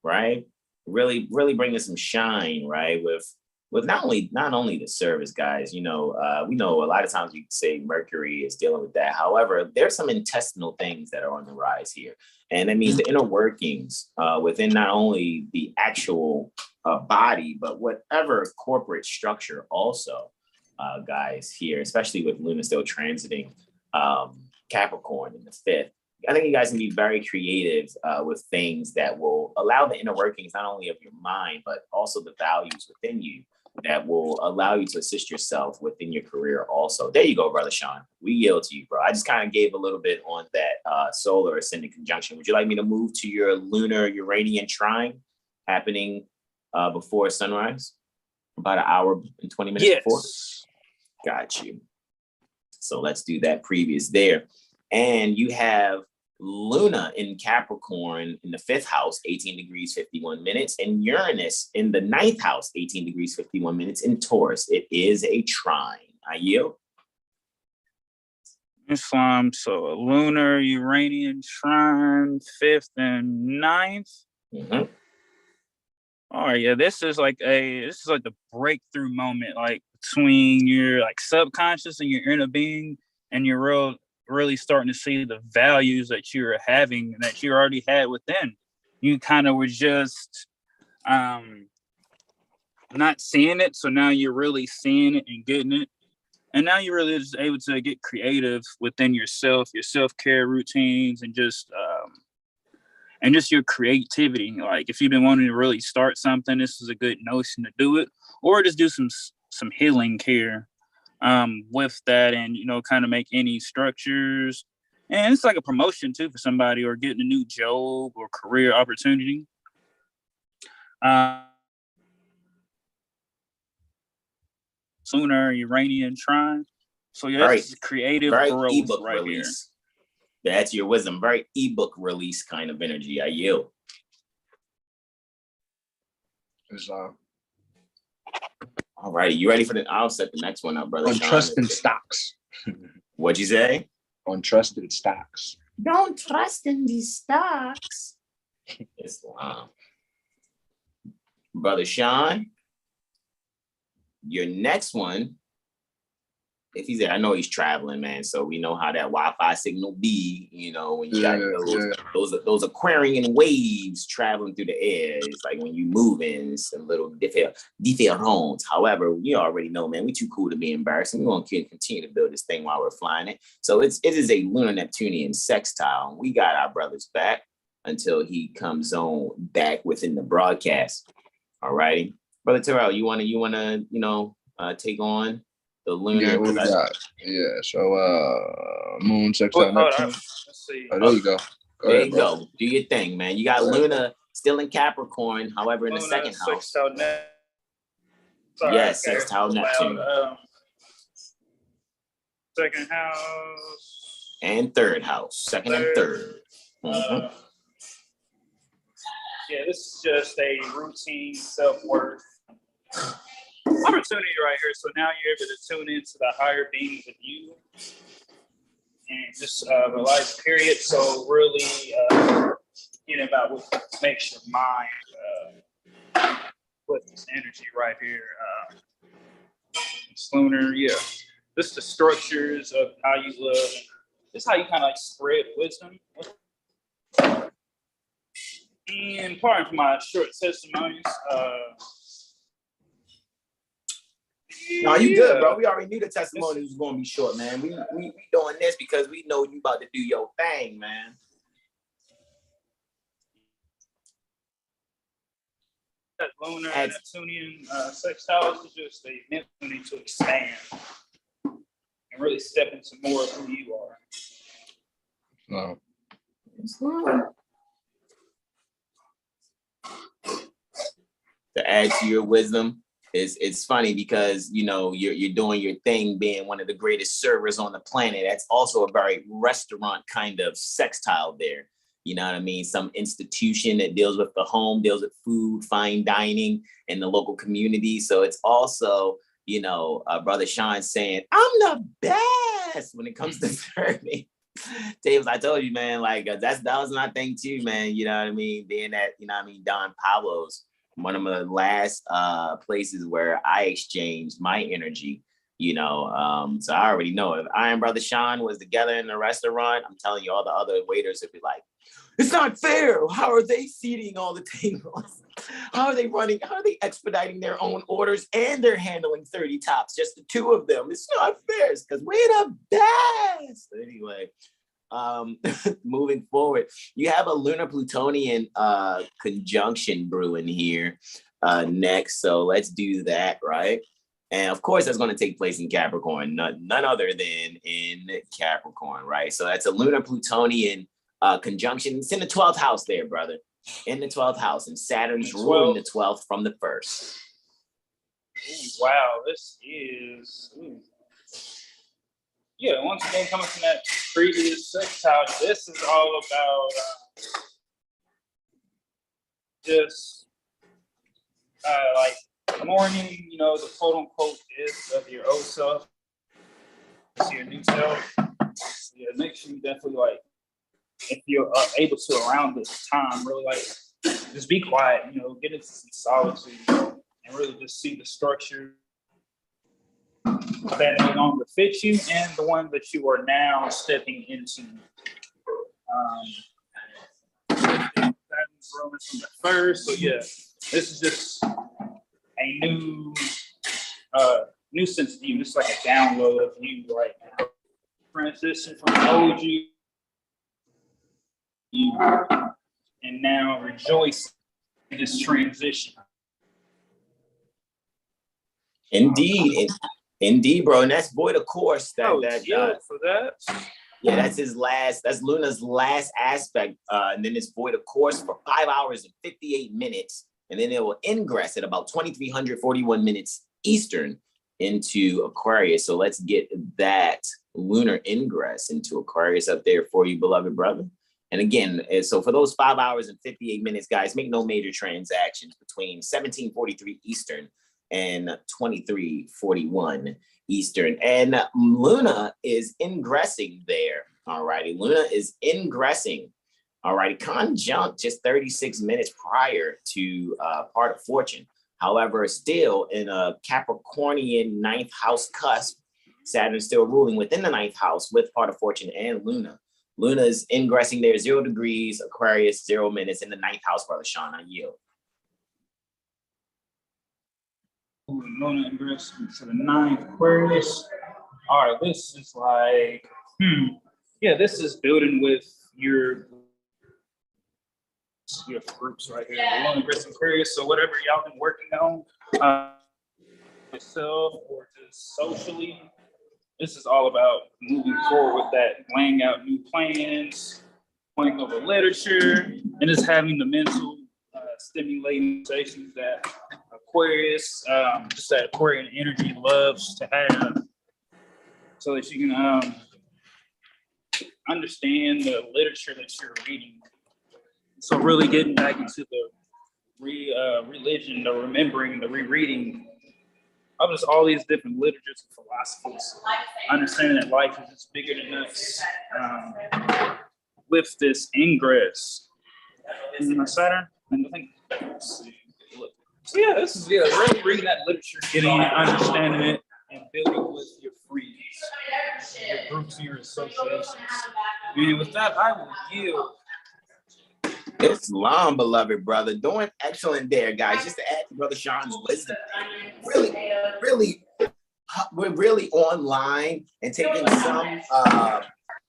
right? Really bringing some shine, right? With with not only the service, guys, we know a lot of times you say Mercury is dealing with that. However, there's some intestinal things that are on the rise here. And that means the inner workings within not only the actual body, but whatever corporate structure also, guys, here, especially with Luna still transiting Capricorn in the 5th. I think you guys can be very creative with things that will allow the inner workings, not only of your mind, but also the values within you that will allow you to assist yourself within your career also. There you go, Brother Sean. We yield to you, bro. I just kind of gave a little bit on that solar ascendant conjunction. Would you like me to move to your lunar Uranian trine happening before sunrise? About an hour and 20 minutes before? Got you. So let's do that previous there. And you have Luna in Capricorn in the 5th house, 18 degrees, 51 minutes, and Uranus in the 9th house, 18 degrees, 51 minutes in Taurus. It is a trine. I yield. Islam, so a lunar Uranian trine, 5th and 9th. Mm-hmm. All right, yeah, this is like the breakthrough moment, like between your like subconscious and your inner being, and your really starting to see the values that you're having and that you already had within. You kind of were just not seeing it, so now you're really seeing it and getting it, and now you're really just able to get creative within yourself, your self-care routines, and just your creativity. Like if you've been wanting to really start something, this is a good notion to do it, or just do some healing care with that, and kind of make any structures. And it's like a promotion too for somebody, or getting a new job or career opportunity. Lunar Uranian trine. So yeah, this is creative growth ebook right release. Here. That's your wisdom. Very ebook release kind of energy. I yield. All righty, you ready for the? I'll set the next one up, brother. On trusted stocks. What'd you say? On trusted stocks. Don't trust in these stocks. Islam. Brother Sean, your next one. If he's there, I know he's traveling, man. So we know how that Wi-Fi signal be, when you got those Aquarian waves traveling through the air. It's like when you move in some little different. However, you already know, man, we too cool to be embarrassing. We're gonna continue to build this thing while we're flying it. So it is a lunar Neptunian sextile. We got our brothers back until he comes on back within the broadcast. All righty, Brother Terrell, you wanna take on the lunar? So moon sextile Neptune. Let's see. Oh, there you go. There you go. Do your thing, man. You got Luna still in Capricorn, however, in the 2nd house. Yes, sextile Neptune. 2nd house. And 3rd house. 2nd and 3rd. Mm-hmm. Yeah, this is just a routine self-worth opportunity right here. So now you're able to tune into the higher beings of you and just the life period. So really about what makes your mind with this energy right here. It's lunar, yeah. This is the structures of how you live. This is how you kind of like spread wisdom. And pardon for my short testimonies. No, you good, bro. We already knew the testimony was going to be short, man. We doing this because we know you about to do your thing, man. That lunar Neptunian sextile is just a Neptune to expand and really step into more of who you are. No. To add to your wisdom, it's funny because you're doing your thing, being one of the greatest servers on the planet. That's also a very restaurant kind of sextile there. You know what I mean? Some institution that deals with the home, deals with food, fine dining, and the local community. So it's also, Brother Sean saying, I'm the best when it comes to serving. Tables, I told you, man, like that was my thing too, man. You know what I mean? Being that, Don Pablo's one of the last places where I exchanged my energy, you know. So I already know if I and Brother Sean was together in the restaurant, I'm telling you, all the other waiters would be like, it's not fair. How are they seating all the tables? How are they running? How are they expediting their own orders and they're handling 30 tops, just the two of them? It's not fair. It's because we're the best. Anyway, moving forward, you have a lunar Plutonian conjunction brewing here next. So let's do that, right? And of course, that's going to take place in Capricorn, none other than in Capricorn, right? So that's a lunar Plutonian conjunction. It's in the 12th house there, brother. In the 12th house, and Saturn's ruling the 12th from the 1st. Wow, this is once again coming from that previous 6th house. This is all about just like mourning, you know, the quote unquote death of your old self to your new self. Yeah, make sure you definitely like, if you're able to around this time, really like just be quiet, you know, get into some solitude, you know, and really just see the structure that no longer fits you and the one that you are now stepping into. That's Romans from the 1st. So yeah, this is just a new sense of you. It's like a download of you right now. Transition from OG. And now rejoice in this transition. Indeed, bro. And that's void of course for that. Yeah, that's Luna's last aspect. And then it's void of course for 5 hours and 58 minutes. And then it will ingress at about 2341 minutes Eastern into Aquarius. So let's get that lunar ingress into Aquarius up there for you, beloved brother. And again, so for those 5 hours and 58 minutes, guys, make no major transactions between 1743 Eastern and 2341 Eastern. And Luna is ingressing there. All righty. Luna is ingressing. All righty. Conjunct just 36 minutes prior to part of fortune. However, still in a Capricornian 9th house cusp, Saturn is still ruling within the 9th house with part of fortune and Luna. Luna is ingressing there 0 degrees, Aquarius, 0 minutes in the 9th house, Brother Sean. I yield. Luna ingressing to the 9th, Aquarius. All right, this is like, this is building with your groups right here. Luna ingressing Aquarius. So whatever y'all been working on, yourself or just socially, this is all about moving forward with that, laying out new plans, going over literature, and just having the mental stimulating conversations that Aquarius, just that Aquarian energy loves to have, so that you can understand the literature that you're reading. So really getting back into the religion, the remembering, the rereading of just all these different literatures and philosophies, understanding that life is just bigger than us. With this ingress in Saturn, and I think, let's see. So yeah, this is really reading that literature, getting it, understanding it, and building with your friends, your groups, and your associations. And with that, I will yield. Islam, beloved brother, doing excellent there, guys. Just to add to Brother Sean's wisdom, we're really online and taking some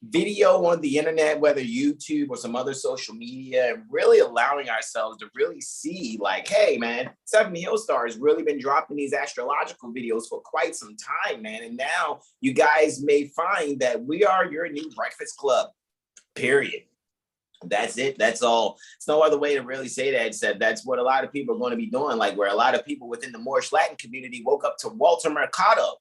video on the internet, whether YouTube or some other social media, and really allowing ourselves to really see, like, hey, man, 7HealStar has really been dropping these astrological videos for quite some time, man. And now you guys may find that we are your new breakfast club, period. That's it. That's all. It's no other way to really say that. Except that's what a lot of people are going to be doing. Like where a lot of people within the Moorish Latin community woke up to Walter Mercado.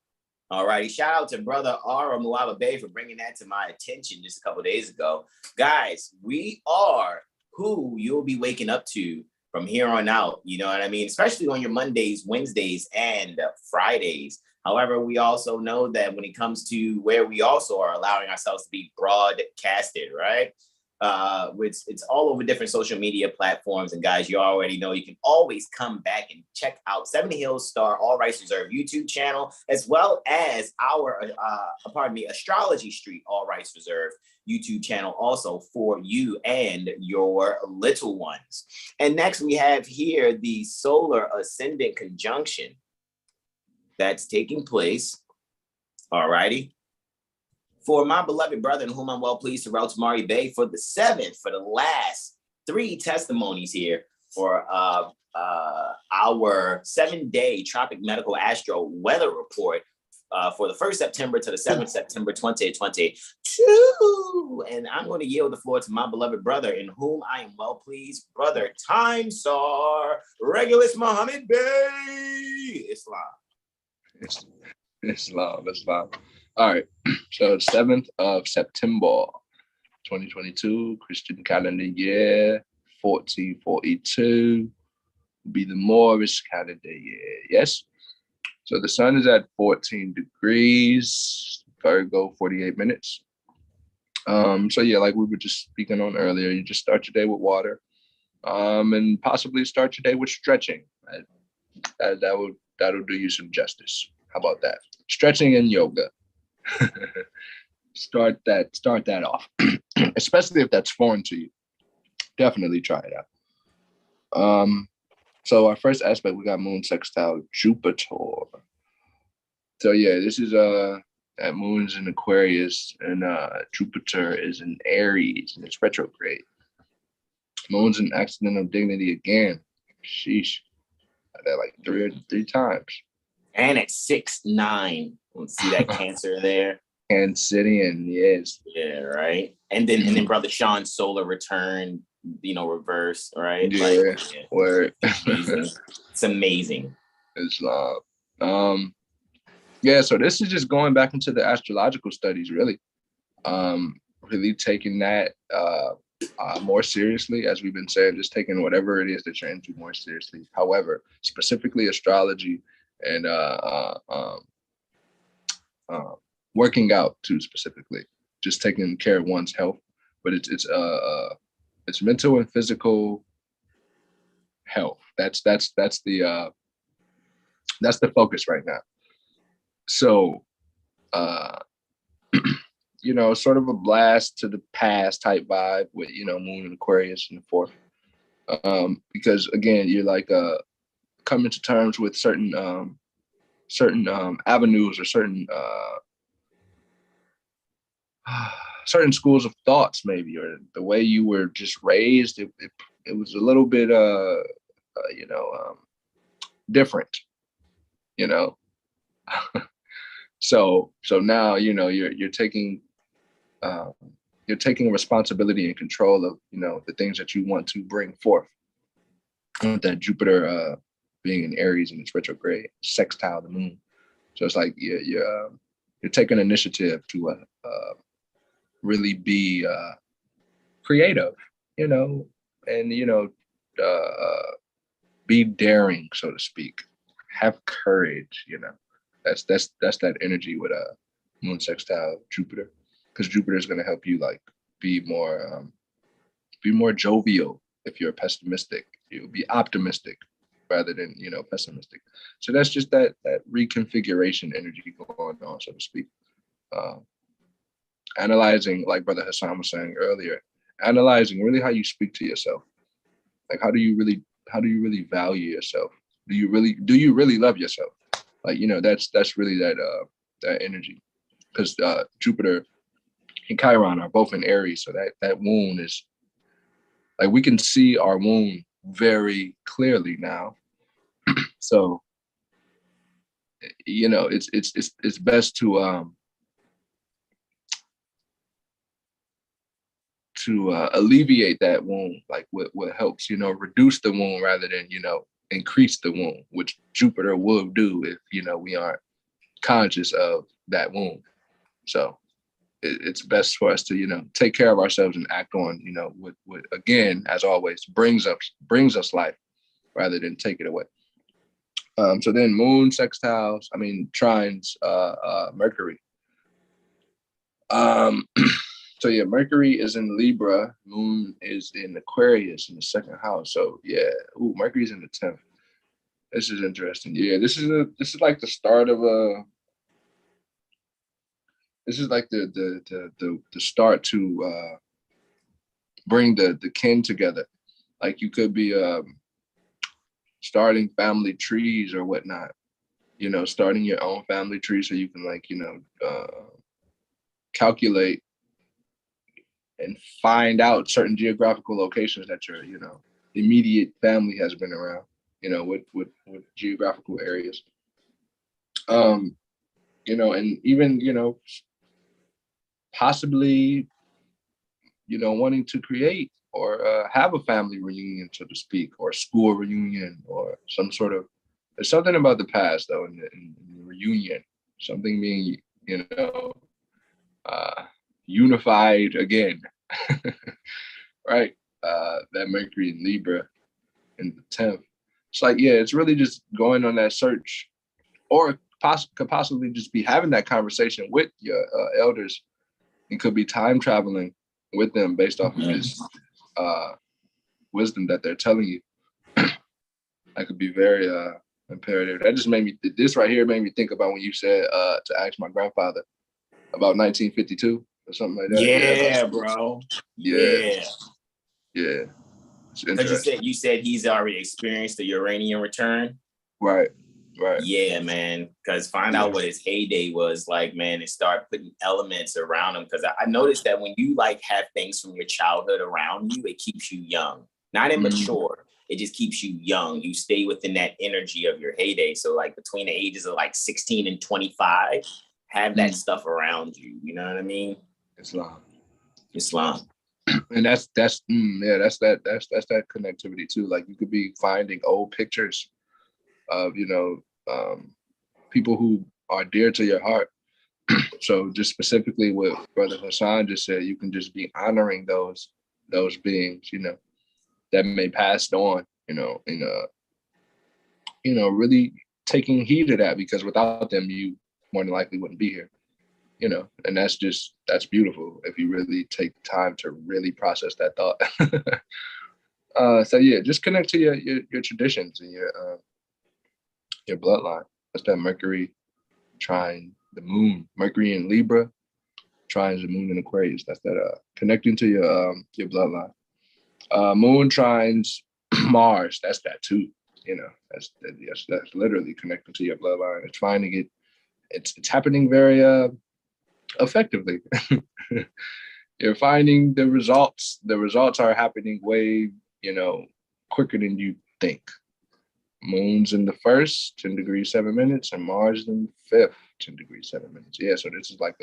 All righty. Shout out to Brother Ara Muala Bay for bringing that to my attention just a couple of days ago. Guys, we are who you'll be waking up to from here on out. You know what I mean? Especially on your Mondays, Wednesdays, and Fridays. However, we also know that when it comes to where we also are allowing ourselves to be broadcasted, right? which it's all over different social media platforms. And guys, you already know you can always come back and check out 7HealStar All Rights Reserved YouTube channel, as well as our Astrology Street All Rights Reserved YouTube channel, also for you and your little ones. And next we have here the solar ascendant conjunction that's taking place. All righty. For my beloved brother, in whom I'm well pleased to route to Mari Bay for the 7th, for the last 3 testimonies here for our 7-day Tropic Medical Astro Weather Report for the 1st September to the 7th September 2022. And I'm going to yield the floor to my beloved brother, in whom I am well pleased, brother Time Star Regulus Muhammad Bey. Islam. All right. So 7th of September, 2022, Christian calendar year, 1442, be the Moorish calendar year. Yes. So the sun is at 14 degrees, Virgo, 48 minutes. So yeah, like we were just speaking on earlier, you just start your day with water, and possibly start your day with stretching. That'll do you some justice. How about that? Stretching and yoga. Start that off, especially if that's foreign to you. Definitely try it out. So our first aspect, we got moon sextile Jupiter. So yeah, this is that moon's in Aquarius and Jupiter is in Aries and it's retrograde. Moon's in accidental dignity again. Sheesh. That like three times. And at 6-9. Let's see that Cancer there. Cancerian, yes. Yeah, right. And then brother Sean's solar return, reverse, right? Yeah, word. It's amazing. Islam. Yeah, so this is just going back into the astrological studies, really. Really taking that more seriously, as we've been saying, just taking whatever it is that you're into more seriously. However, specifically astrology and working out too, specifically, just taking care of one's health, but it's mental and physical health. That's the focus right now. So, sort of a blast to the past type vibe with, Moon and Aquarius and the 4th. Because again, you're like coming to terms with certain avenues or certain schools of thoughts, maybe, or the way you were just raised. It was a little bit different, So now, you're taking responsibility and control of, the things that you want to bring forth. With that Jupiter being in Aries and it's retrograde, sextile the moon. So it's like you're taking initiative to really be creative, and be daring, so to speak. Have courage, That's that energy with moon sextile Jupiter, because Jupiter is going to help you like be more jovial. If you're pessimistic, you'll be optimistic rather than pessimistic. So that's just that reconfiguration energy going on, so to speak. Analyzing, like Brother Hassan was saying earlier, analyzing really how you speak to yourself. Like how do you really value yourself? Do you really love yourself? Like, that's really that energy, because Jupiter and Chiron are both in Aries. So that wound is like, we can see our wound very clearly now. So, it's best to alleviate that wound, like what helps, reduce the wound rather than, increase the wound, which Jupiter will do if, we aren't conscious of that wound. So it's best for us to, take care of ourselves and act on, what again, as always, brings us life rather than take it away. So then moon trines Mercury. So yeah, Mercury is in Libra, Moon is in Aquarius in the 2nd house. So yeah, Mercury's in the 10th. This is interesting. Yeah, this is like the start of this is like the start to bring the kin together. Like you could be starting family trees or whatnot, starting your own family tree so you can calculate and find out certain geographical locations that your immediate family has been around, with geographical areas. And even possibly wanting to create or have a family reunion, so to speak, or a school reunion, or some sort of. There's something about the past though in the reunion, something being unified again. Right? That Mercury in Libra in the 10th. It's like, yeah, it's really just going on that search, or could possibly just be having that conversation with your elders. It could be time traveling with them based off of this wisdom that they're telling you. That could be very imperative. That just this right here made me think about when you said to ask my grandfather about 1952 or something like that. Yeah, bro. Yeah. Because you said he's already experienced the Uranian return. Right. Yeah, man. Because find out what his heyday was like, man, and start putting elements around him. Because I noticed that when you have things from your childhood around you, it keeps you young, not immature. It just keeps you young. You stay within that energy of your heyday. So between the ages of 16 and 25, have that stuff around you. You know what I mean? Islam. And that's that connectivity too. Like you could be finding old pictures of people who are dear to your heart. So just specifically what Brother Hassan just said, you can just be honoring those beings, that may passed on, really taking heed of that, because without them, you more than likely wouldn't be here, and that's beautiful if you really take time to really process that thought. So yeah, just connect to your traditions and your bloodline. That's that Mercury trine the moon. Mercury in Libra trines the moon in Aquarius. That's that connecting to your bloodline. Moon trines Mars. That's that too. That's literally connecting to your bloodline. It's finding it. It's happening very effectively. You're finding the results. The results are happening way quicker than you think. Moon's in the 1st, 10 degrees 7 minutes, and Mars in the 5th, 10 degrees 7 minutes. Yeah, so this is like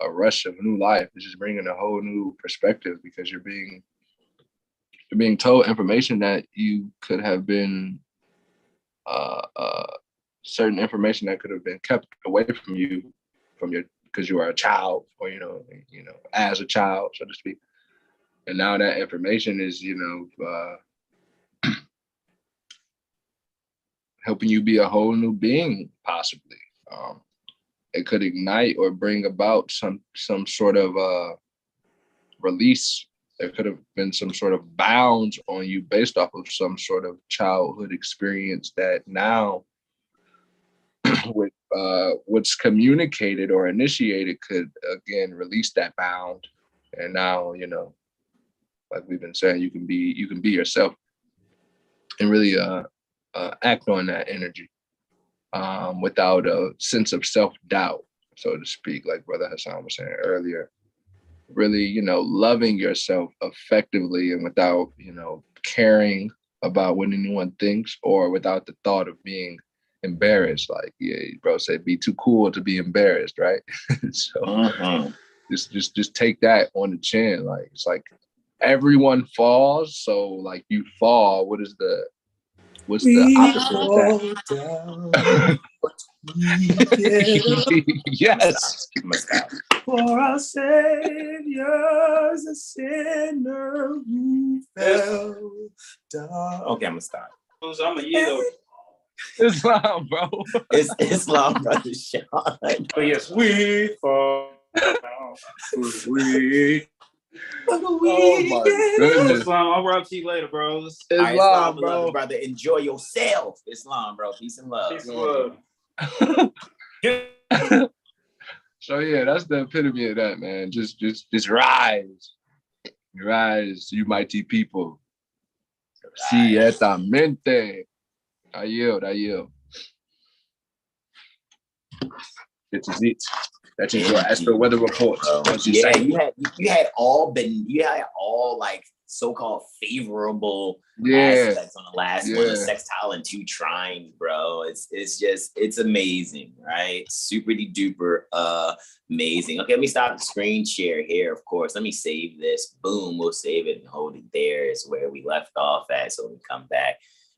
a rush of new life. This is bringing a whole new perspective, because you're being told information that you could have been certain information that could have been kept away from you because you are a child, or as a child, so to speak. And now that information is helping you be a whole new being, possibly. It could ignite or bring about some sort of release. There could have been some sort of bounds on you based off of some sort of childhood experience that now, with what's communicated or initiated, could again release that bound. And now, like we've been saying, you can be yourself and really act on that energy without a sense of self-doubt, so to speak, like Brother Hassan was saying earlier. Really, loving yourself effectively and without, caring about what anyone thinks, or without the thought of being embarrassed. Like, yeah, bro said, be too cool to be embarrassed, right? So just take that on the chin. Like, it's like everyone falls, so like you fall. What's the opposite of that? Yes. For our Savior's a sinner who fell down. Okay, I'm gonna stop. So I'm a yellow. Islam, bro. It's Islam, brother Sean. Oh yes, we fall Weed. Oh my goodness. Islam, I'll rock to you later, bros. Islam, bro. beloved brother. Enjoy yourself. Islam, bro. Peace and love. Peace and love. So yeah, that's the epitome of that, man. Just rise. Rise, you mighty people. Ciertamente. I yield. It is it. That is your Astro Weather Report. Yeah, you had all like so-called favorable aspects on the last one, the sextile and 2 trines, bro. It's amazing, right? Super duper amazing. Okay, let me stop the screen share here, of course. Let me save this. Boom, we'll save it and hold it there is where we left off at. So when we come back,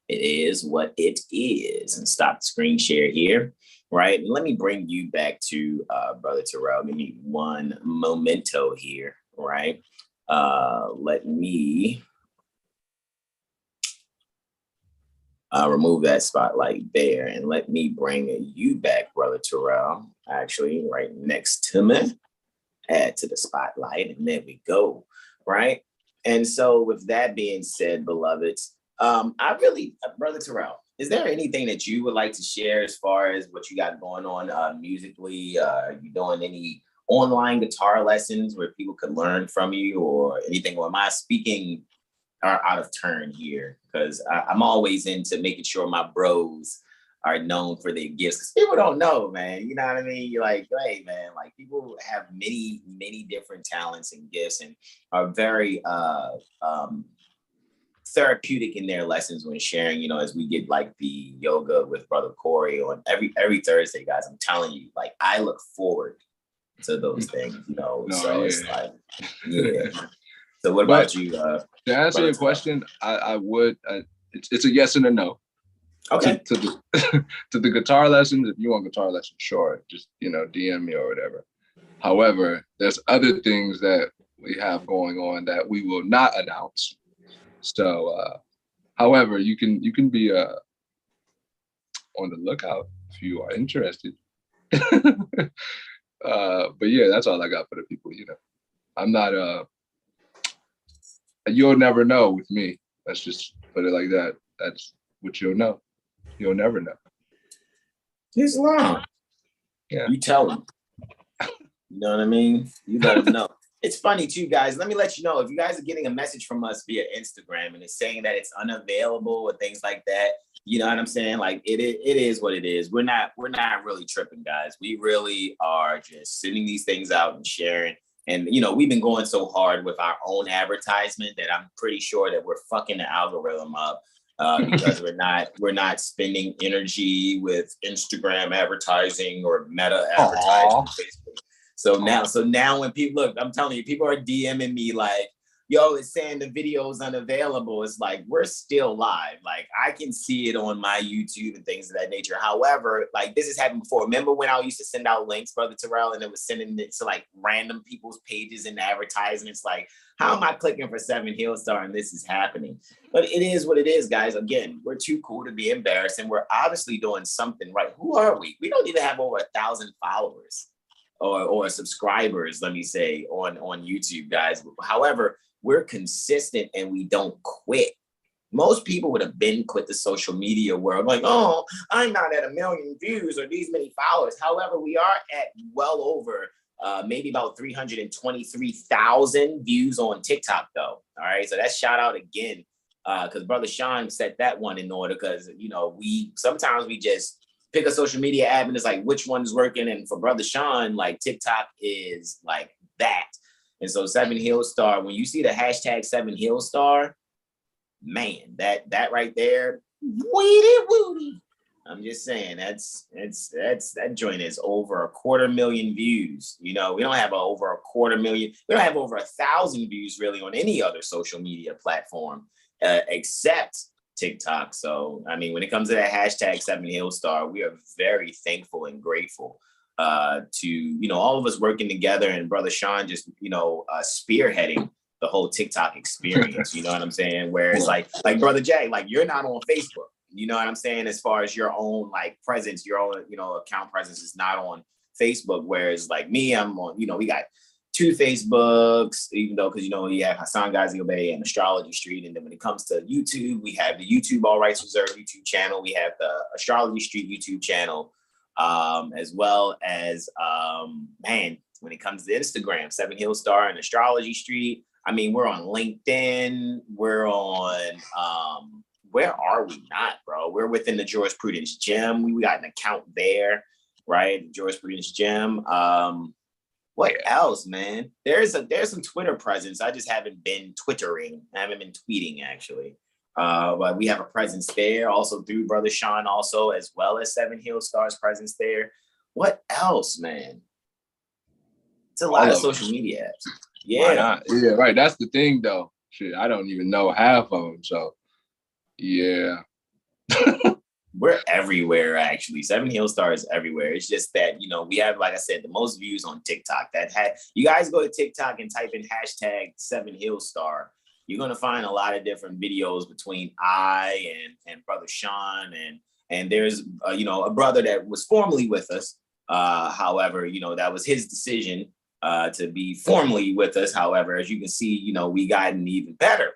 it is what it is. And stop the screen share here. Right, let me bring you back to Brother Terrell. Give me one momento here, right? Let me remove that spotlight there, and let me bring you back, Brother Terrell, actually right next to me. Add to the spotlight, and there we go, right? And so with that being said, beloveds, Brother Terrell, is there anything that you would like to share as far as what you got going on musically? Are you doing any online guitar lessons where people could learn from you or anything? Or am I speaking out of turn here? Because I'm always into making sure my bros are known for their gifts. Because people don't know, man. You know what I mean? You're like, hey, man, like people have many, many different talents and gifts and are very therapeutic in their lessons when sharing, as we get like the yoga with Brother Corey on every Thursday, guys. I'm telling you, like I look forward to those things, It's like, yeah. So what about you? To answer your question, I would, it's a yes and a no. Okay. To the guitar lessons, if you want guitar lessons, sure, just, DM me or whatever. However, there's other things that we have going on that we will not announce. So, however, you can be on the lookout if you are interested. But yeah, that's all I got for the people. I'm not. You'll never know with me. Let's just put it like that. That's what you'll know. You'll never know. Islam. Yeah. You tell them. You know what I mean? You let them know. It's funny too, guys. Let me let you know if you guys are getting a message from us via Instagram and it's saying that it's unavailable or things like that. You know what I'm saying? Like it is what it is. We're not really tripping, guys. We really are just sending these things out and sharing. And we've been going so hard with our own advertisement that I'm pretty sure that we're fucking the algorithm up because we're not spending energy with Instagram advertising or Meta advertising. So now when people look, I'm telling you, people are DMing me like, yo, it's saying the video is unavailable. It's like, we're still live. Like I can see it on my YouTube and things of that nature. However, like this has happened before. Remember when I used to send out links, Brother Terrell, and it was sending it to like random people's pages and advertisements. Like, how am I clicking for 7HealStar and this is happening? But it is what it is, guys. Again, we're too cool to be embarrassed and we're obviously doing something right. Who are we? We don't even have over 1,000 followers. Or subscribers, let me say, on YouTube, guys. However, we're consistent and we don't quit. Most people would have been quit the social media world, like, oh, I'm not at 1 million views or these many followers. However, we are at well over maybe about 323,000 views on TikTok, though. All right, so that's shout out again, because Brother Sean set that one in order. Because we sometimes just pick a social media app and it's like, which one's working? And for Brother Sean, like TikTok is like that. And so 7HealStar, when you see the hashtag 7HealStar, man, that right there, woody. I'm just saying that joint is over 250,000 views. We don't have over 250,000. We don't have over 1,000 views really on any other social media platform except TikTok. So, I mean, when it comes to that hashtag 7HealStar, we are very thankful and grateful to, all of us working together and Brother Sean just, spearheading the whole TikTok experience. You know what I'm saying? Where it's like Brother Jay, like you're not on Facebook. You know what I'm saying? As far as your own like presence, your own, account presence is not on Facebook, whereas like me, I'm on, you know, we got 2 Facebooks, even though, because, you know, we have Hassan Ghazi Obey and Astrology Street. And then when it comes to YouTube, we have the YouTube All Rights Reserved YouTube channel. We have the Astrology Street YouTube channel, as well as, man, when it comes to Instagram, 7HealStar and Astrology Street. I mean, we're on LinkedIn. We're on, where are we not, bro? We're within the Jurisprudence Gym. We got an account there, right? The Jurisprudence Gym. What else, man? There's some Twitter presence. I just haven't been Twittering. I haven't been tweeting, actually. But we have a presence there, also through Brother Sean, also, as well as 7HealStar's presence there. What else, man? It's a lot of social media apps. Yeah. Yeah, right. That's the thing, though. Shit, I don't even know half of them. So, yeah. We're everywhere, actually. 7HealStar is everywhere. It's just that, you know, we have, like I said, the most views on TikTok. You guys go to TikTok and type in hashtag 7HealStar. You're going to find a lot of different videos between I and Brother Sean. And there's, you know, a brother that was formerly with us. However, you know, that was his decision to be formally with us. However, as you can see, you know, we gotten even better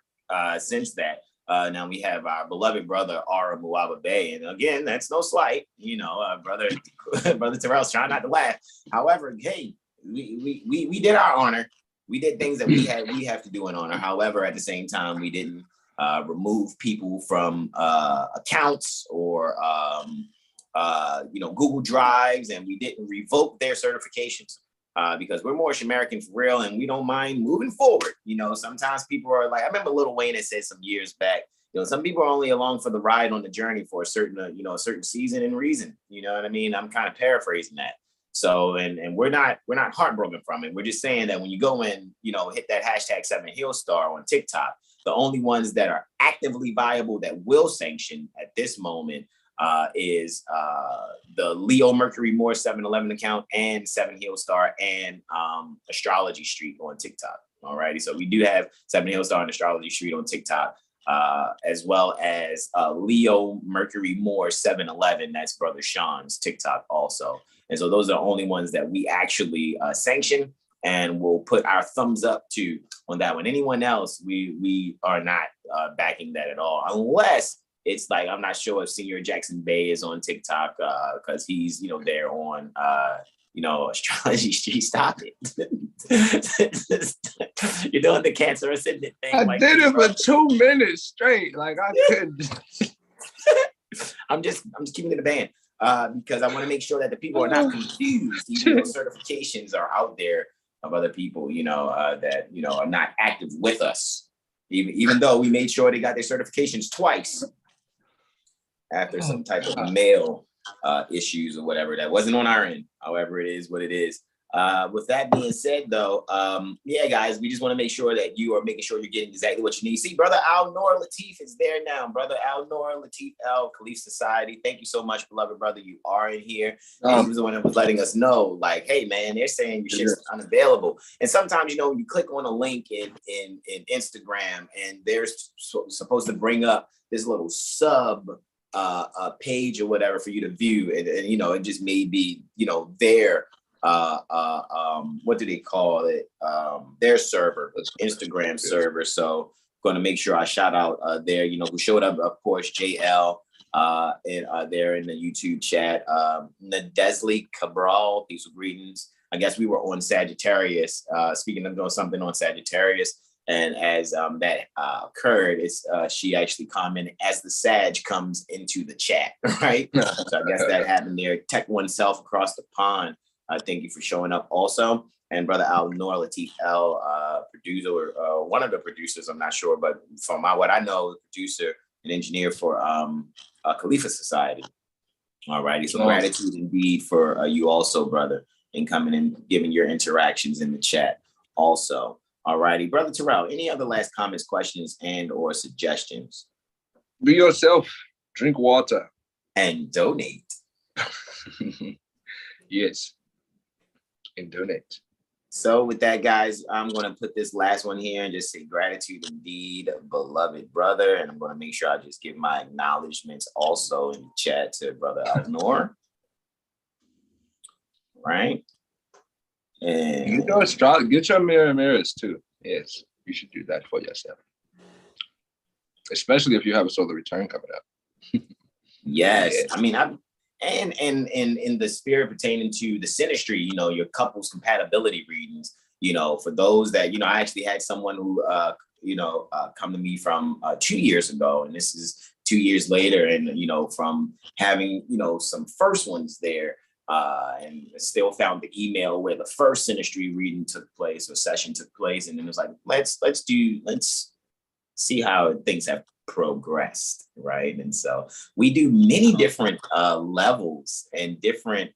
since that. Now we have our beloved brother Ara Muaba Bey, and again, that's no slight, you know, brother Terrell's trying not to laugh. However, hey, we did our honor. We did things that we have to do in honor. However, at the same time, we didn't remove people from accounts or you know, Google Drives, and we didn't revoke their certifications. Because we're Moorish American for real, and we don't mind moving forward. You know, sometimes people are like, I remember Lil Wayne had said some years back, you know, some people are only along for the ride on the journey for a certain, you know, a certain season and reason. You know what I mean? I'm kind of paraphrasing that. So, and we're not heartbroken from it. We're just saying that when you go in, you know, hit that hashtag 7HealStar on TikTok, the only ones that are actively viable that will sanction at this moment is the Leo Mercury Moore 711 account and 7HealStar and Astrology Street on TikTok. All righty. So we do have 7HealStar and Astrology Street on TikTok, as well as Leo Mercury Moore 711. That's Brother Sean's TikTok also. And so those are the only ones that we actually sanction and we'll put our thumbs up to on that one. Anyone else, we are not backing that at all, unless it's like, I'm not sure if Senior Jackson Bay is on TikTok because he's, you know, there on, you know, Astrology Street. Stop it. You're doing the Cancer Ascendant thing. I did it for 2 minutes straight. Like I couldn't. I'm just keeping it a band because I want to make sure that the people are not confused. Even though certifications are out there of other people, you know, that, you know, are not active with us. Even though we made sure they got their certifications twice. After some type of mail issues or whatever that wasn't on our end. However, it is what it is. With that being said, though, yeah, guys, we just want to make sure that you are making sure you're getting exactly what you need. See, Brother Al-Noor Latif is there now. Brother Al-Noor Latif Al Caliph Society. Thank you so much, beloved brother. You are in here. And he was the one that was letting us know, like, hey, man, they're saying your shit's unavailable. And sometimes, you know, you click on a link in Instagram and there's supposed to bring up this little sub a page or whatever for you to view, and you know, it just may be, you know, their what do they call it, their server, Instagram server. So going to make sure I shout out there, you know, who showed up, of course, JL and there in the YouTube chat, Nadesley Cabral, peace and greetings. I guess we were on Sagittarius, speaking of doing something on Sagittarius. And as that occurred, she actually commented as the Sag comes into the chat, right? So I guess that happened there. Tech oneself across the pond. Thank you for showing up also. And Brother Al-Noor Latif Al, producer, or one of the producers, I'm not sure, but from what I know, producer and engineer for Khalifa Society. All righty. So gratitude indeed for you also, brother, in coming and giving your interactions in the chat also. All righty. Brother Terrell, any other last comments, questions, and or suggestions? Be yourself. Drink water. And donate. Yes. And donate. So with that, guys, I'm going to put this last one here and just say gratitude indeed, beloved brother. And I'm going to make sure I just give my acknowledgments also in the chat to Brother Al-Noor. right? And get your mirrors too. Yes, you should do that for yourself, especially if you have a solar return coming up. yes, I mean, and in the spirit pertaining to the synastry, you know, your couples compatibility readings, you know, for those that, you know, I actually had someone who, come to me from 2 years ago, and this is 2 years later, and, you know, from having, you know, some first ones there, and still found the email where the first synastry reading took place or session took place, and then it was like, let's see how things have progressed, right? And so we do many different levels and different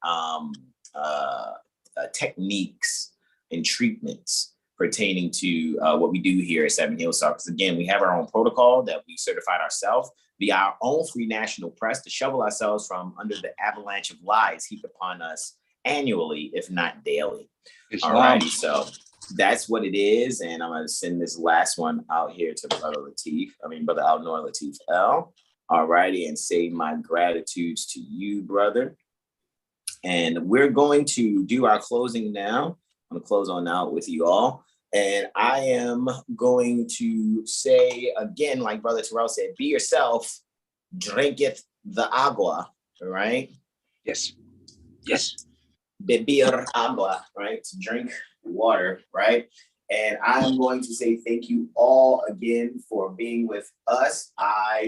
techniques and treatments pertaining to what we do here at 7HealStar. Because again, we have our own protocol that we certified ourselves via our own free national press to shovel ourselves from under the avalanche of lies heaped upon us annually, if not daily. All right, so that's what it is. And I'm going to send this last one out here to Brother Alnor Latif L. All righty, and say my gratitudes to you, brother. And we're going to do our closing now. I'm going to close on out with you all. And I am going to say again, like Brother Terrell said, be yourself, drinketh the agua, right? Yes. Beber agua, right? To drink water, right? And I'm going to say thank you all again for being with us.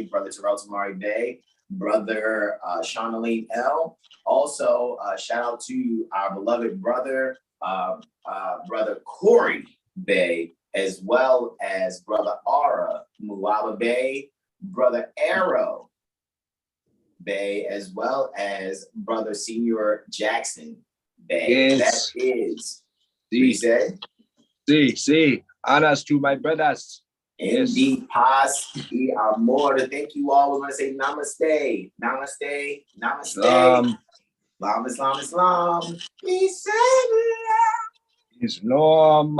Brother Terrell Tamari Bay, Brother Sean Alim L. Also, shout out to our beloved brother, Brother Corey Bay, as well as Brother Ara Muaba Bay, Brother Arrow Bay, as well as Brother Senior Jackson Bay. Yes. That is, he said. See, honors to my brothers. Indeed, Paz y Amor. Thank you all. We're going to say namaste. Namaste. Namaste. Islam. Peace and love. Islam.